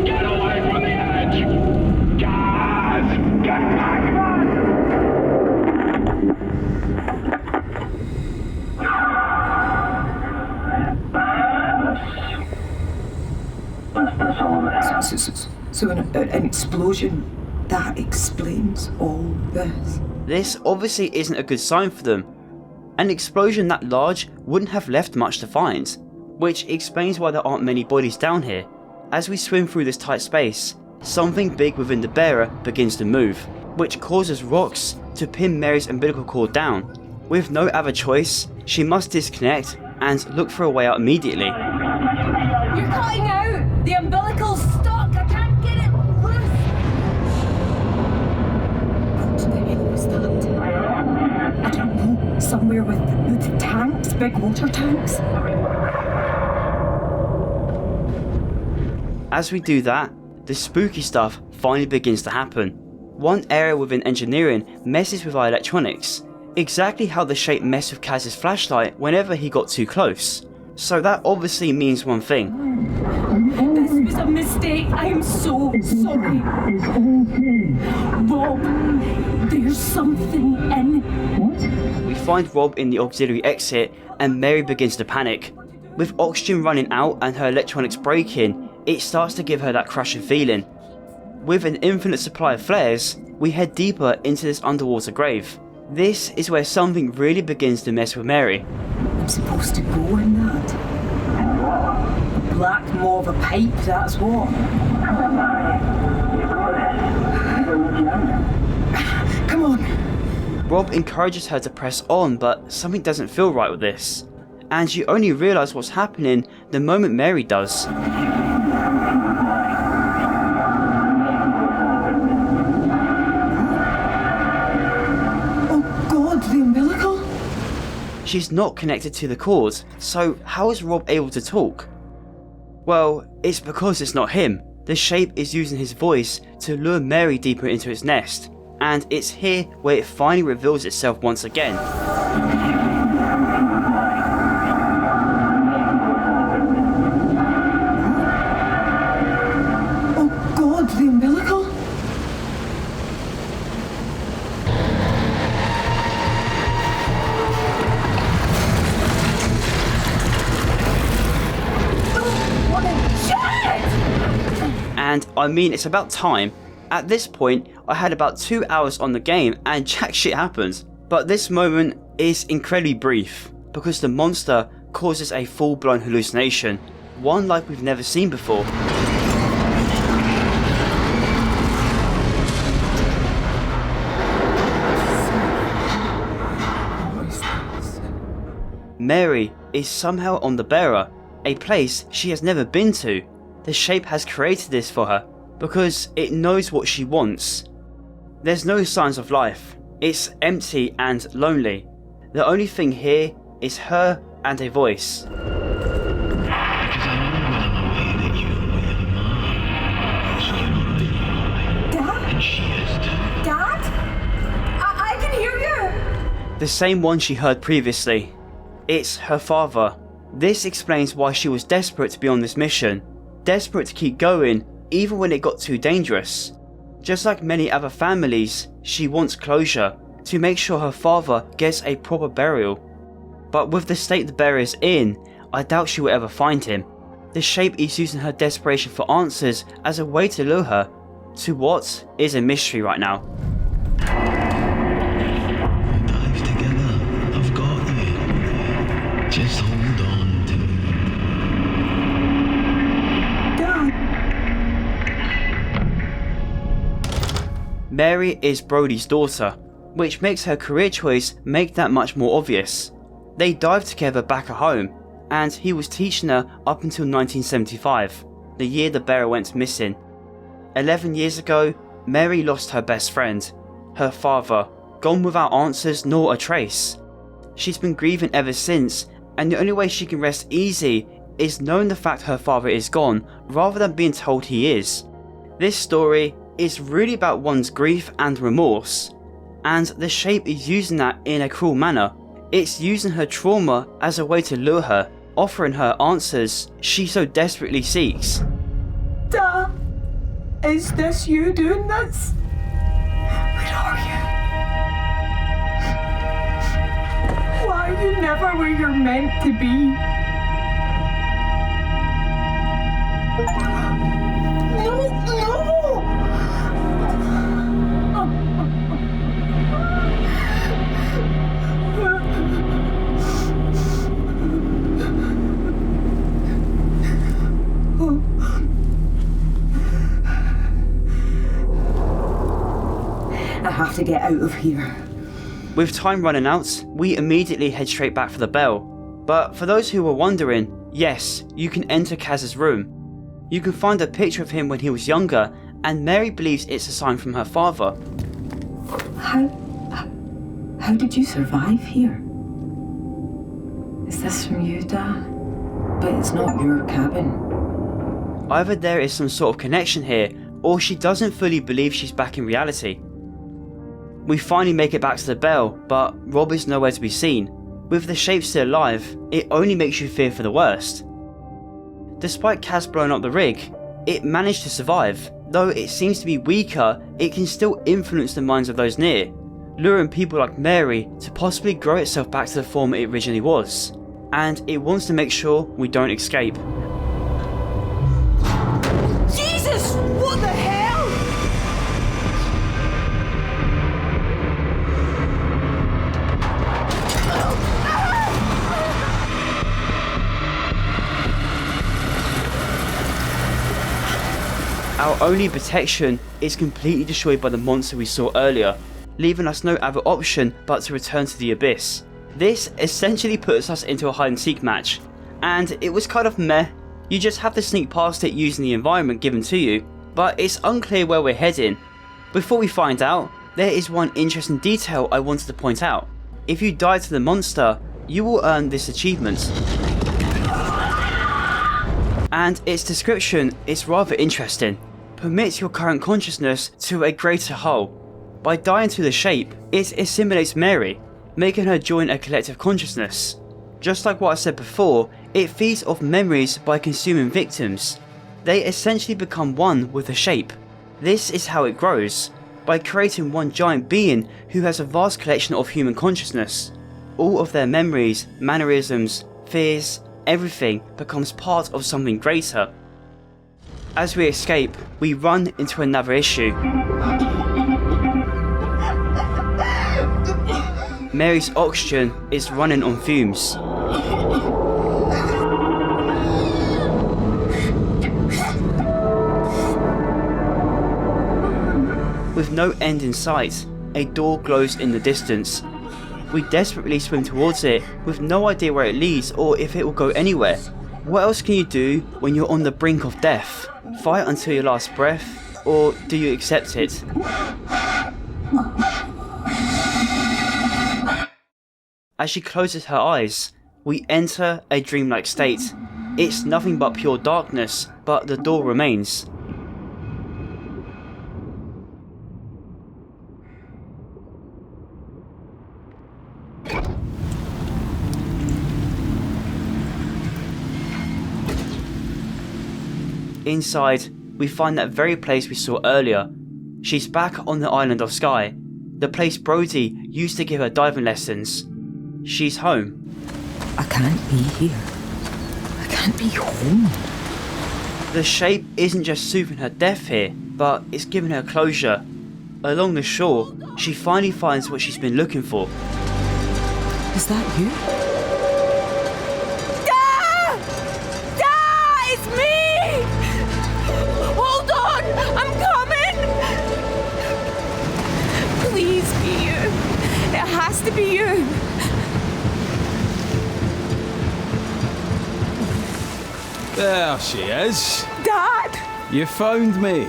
Get away from the edge! Guys! Get back! That's all of it. So an explosion, that explains all this. This obviously isn't a good sign for them. An explosion that large wouldn't have left much to find. which explains why there aren't many bodies down here. As we swim through this tight space, something big within the bearer begins to move, which causes rocks to pin Mary's umbilical cord down. With no other choice, she must disconnect and look for a way out immediately. You're cutting out! The umbilical's stuck! I can't get it loose! What the hell was that? I don't know. Somewhere with tanks, big water tanks. As we do that, the spooky stuff finally begins to happen. One area within engineering messes with our electronics, exactly how the shape messed with Kaz's flashlight whenever he got too close. So that obviously means one thing. This was a mistake. I am so sorry. Rob, there's something in. What? We find Rob in the auxiliary exit and Mary begins to panic. With oxygen running out and her electronics breaking, it starts to give her that crushing feeling. With an infinite supply of flares, we head deeper into this underwater grave. This is where something really begins to mess with Mary. I'm supposed to go in that. A black mauve pipe, that's what. Come on. Rob encourages her to press on, but something doesn't feel right with this. And you only realise what's happening the moment Mary does. Oh God, the umbilical? She's not connected to the cord, so how is Rob able to talk? Well, it's because it's not him. The shape is using his voice to lure Mary deeper into its nest, and it's here where it finally reveals itself once again. Oh God, the umbilical? And I mean, it's about time. At this point, I had about 2 hours on the game and jack shit happens. But this moment is incredibly brief, because the monster causes a full-blown hallucination, one like we've never seen before. Mary is somehow on the bearer, a place she has never been to. The shape has created this for her, because it knows what she wants. There's no signs of life. It's empty and lonely. The only thing here is her and a voice. Dad? I can hear you! The same one she heard previously. It's her father. This explains why she was desperate to be on this mission. Desperate to keep going, even when it got too dangerous. Just like many other families, she wants closure, to make sure her father gets a proper burial. But with the state the bearer is in, I doubt she will ever find him. The shape is using her desperation for answers as a way to lure her to what is a mystery right now. Dive together, I've got you. Just hold on to me. Mary is Brody's daughter, which makes her career choice make that much more obvious. They dived together back at home, and he was teaching her up until 1975, the year the bearer went missing. 11 years ago, Mary lost her best friend, her father, gone without answers nor a trace. She's been grieving ever since, and the only way she can rest easy is knowing the fact her father is gone rather than being told he is. This story is really about one's grief and remorse, and the shape is using that in a cruel manner. It's using her trauma as a way to lure her, offering her answers she so desperately seeks. Dad, is this you doing this? Where are you? Why are you never where you're meant to be? No, no! to get out of here. With time running out, we immediately head straight back for the bell. But for those who were wondering, yes, you can enter Kaz's room. You can find a picture of him when he was younger, and Mary believes it's a sign from her father. How did you survive here? Is this from you, Dad? But it's not your cabin. Either there is some sort of connection here, or she doesn't fully believe she's back in reality. We finally make it back to the bell, but Rob is nowhere to be seen. With the shape still alive, it only makes you fear for the worst. Despite Kaz blowing up the rig, it managed to survive. Though it seems to be weaker, it can still influence the minds of those near, luring people like Mary to possibly grow itself back to the form it originally was. And it wants to make sure we don't escape. Jesus! What the hell? Our only protection is completely destroyed by the monster we saw earlier, leaving us no other option but to return to the abyss. This essentially puts us into a hide and seek match, and it was kind of meh. You just have to sneak past it using the environment given to you, but it's unclear where we're heading. Before we find out, there is one interesting detail I wanted to point out. If you die to the monster, you will earn this achievement. And its description is rather interesting. Permits your current consciousness to a greater whole. By dying to the shape, it assimilates Mary, making her join a collective consciousness. Just like what I said before, it feeds off memories by consuming victims. They essentially become one with the shape. This is how it grows, by creating one giant being who has a vast collection of human consciousness. All of their memories, mannerisms, fears, everything becomes part of something greater. As we escape, we run into another issue. Mary's oxygen is running on fumes. With no end in sight, a door glows in the distance. We desperately swim towards it, with no idea where it leads or if it will go anywhere. What else can you do when you're on the brink of death? Fight until your last breath, or do you accept it? As she closes her eyes, we enter a dreamlike state. It's nothing but pure darkness, but the door remains. Inside, we find that very place we saw earlier. She's back on the island of Skye, the place Brody used to give her diving lessons. She's home. I can't be here. I can't be home. The shape isn't just soothing her death here, but it's giving her closure. Along the shore, she finally finds what she's been looking for. Is that you? Dad! Dad! It's me! Hold on! I'm coming! Please be you. It has to be you. There she is. Dad! You found me.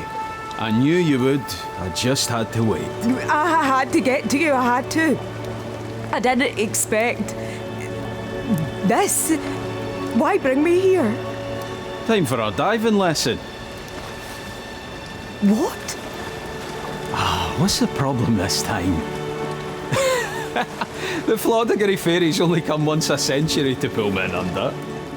I knew you would. I just had to wait. I had to get to you. I had to. I didn't expect this. Why bring me here? Time for a diving lesson. What? What's the problem this time? The Flodagary fairies only come once a century to pull men under.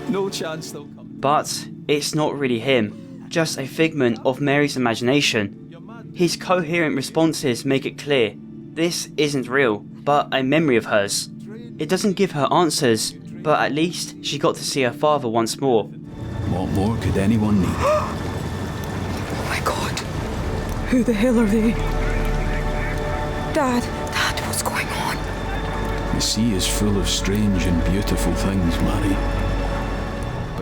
No chance they'll come. But it's not really him, just a figment of Mary's imagination. His coherent responses make it clear this isn't real, but a memory of hers. It doesn't give her answers, but at least she got to see her father once more. What more could anyone need? Oh my god. Who the hell are they? Dad, what's going on? The sea is full of strange and beautiful things, Mary.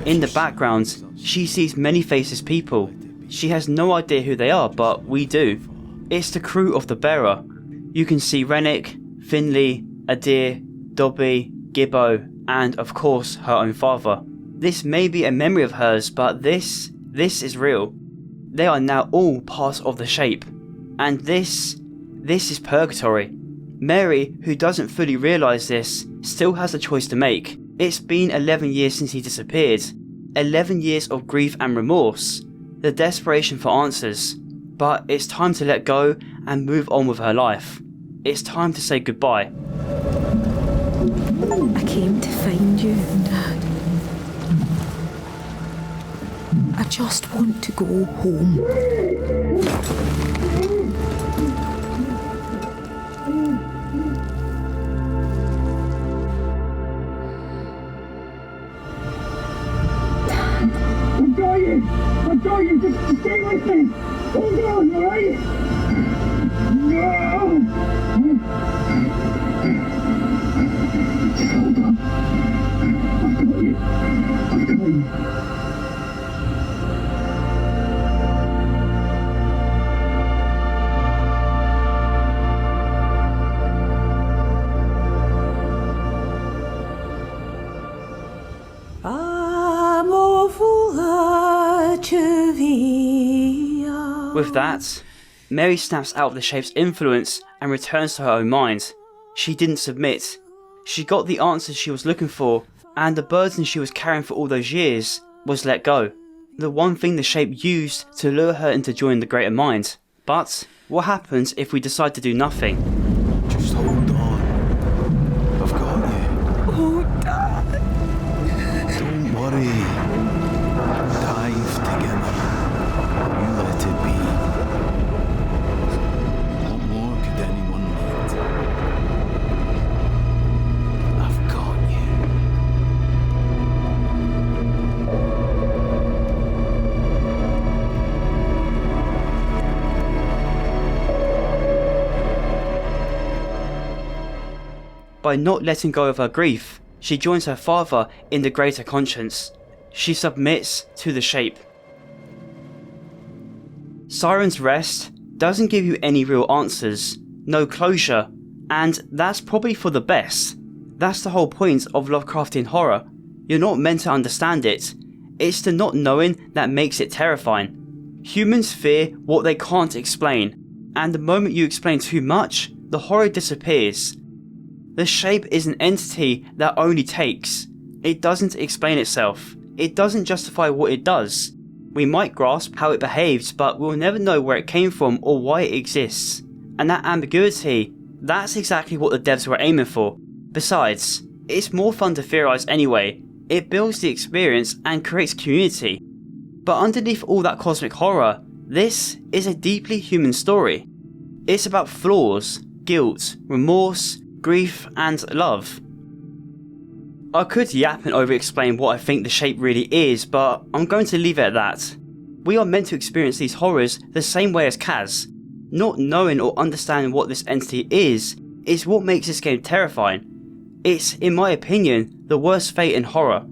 In the background, she sees many faceless people. She has no idea who they are, but we do. It's the crew of the bearer. You can see Rennick, Finley, Adair, Dobby, Gibbo, and of course her own father. This may be a memory of hers, but this is real. They are now all part of the shape. And this is purgatory. Mary, who doesn't fully realise this, still has a choice to make. It's been 11 years since he disappeared. 11 years of grief and remorse. The desperation for answers. But it's time to let go and move on with her life. It's time to say goodbye. I came to find you, Dad. I just want to go home. I'm dying, just stay with me! Hold on, alright? No! Just hold on. I've got you. I've got you. With that, Mary snaps out of the shape's influence and returns to her own mind. She didn't submit. She got the answers she was looking for, and the burden she was carrying for all those years was let go. The one thing the shape used to lure her into joining the greater mind. But what happens if we decide to do nothing? Just hold on. I've got you. Oh, Dad. Don't worry. Dive together. You let it be. What more could anyone need? I've got you. By not letting go of her grief, she joins her father in the greater conscience. She submits to the shape. Sirens Rest doesn't give you any real answers, no closure, and that's probably for the best. That's the whole point of Lovecraftian horror. You're not meant to understand it. It's the not knowing that makes it terrifying. Humans fear what they can't explain, and the moment you explain too much, the horror disappears. The shape is an entity that only takes. It doesn't explain itself. It doesn't justify what it does. We might grasp how it behaves, but we'll never know where it came from or why it exists. And that ambiguity, that's exactly what the devs were aiming for. Besides, it's more fun to theorize anyway. It builds the experience and creates community. But underneath all that cosmic horror, this is a deeply human story. It's about flaws, guilt, remorse, grief, and love. I could yap and over-explain what I think the shape really is, but I'm going to leave it at that. We are meant to experience these horrors the same way as Kaz. Not knowing or understanding what this entity is what makes this game terrifying. It's, in my opinion, the worst fate in horror.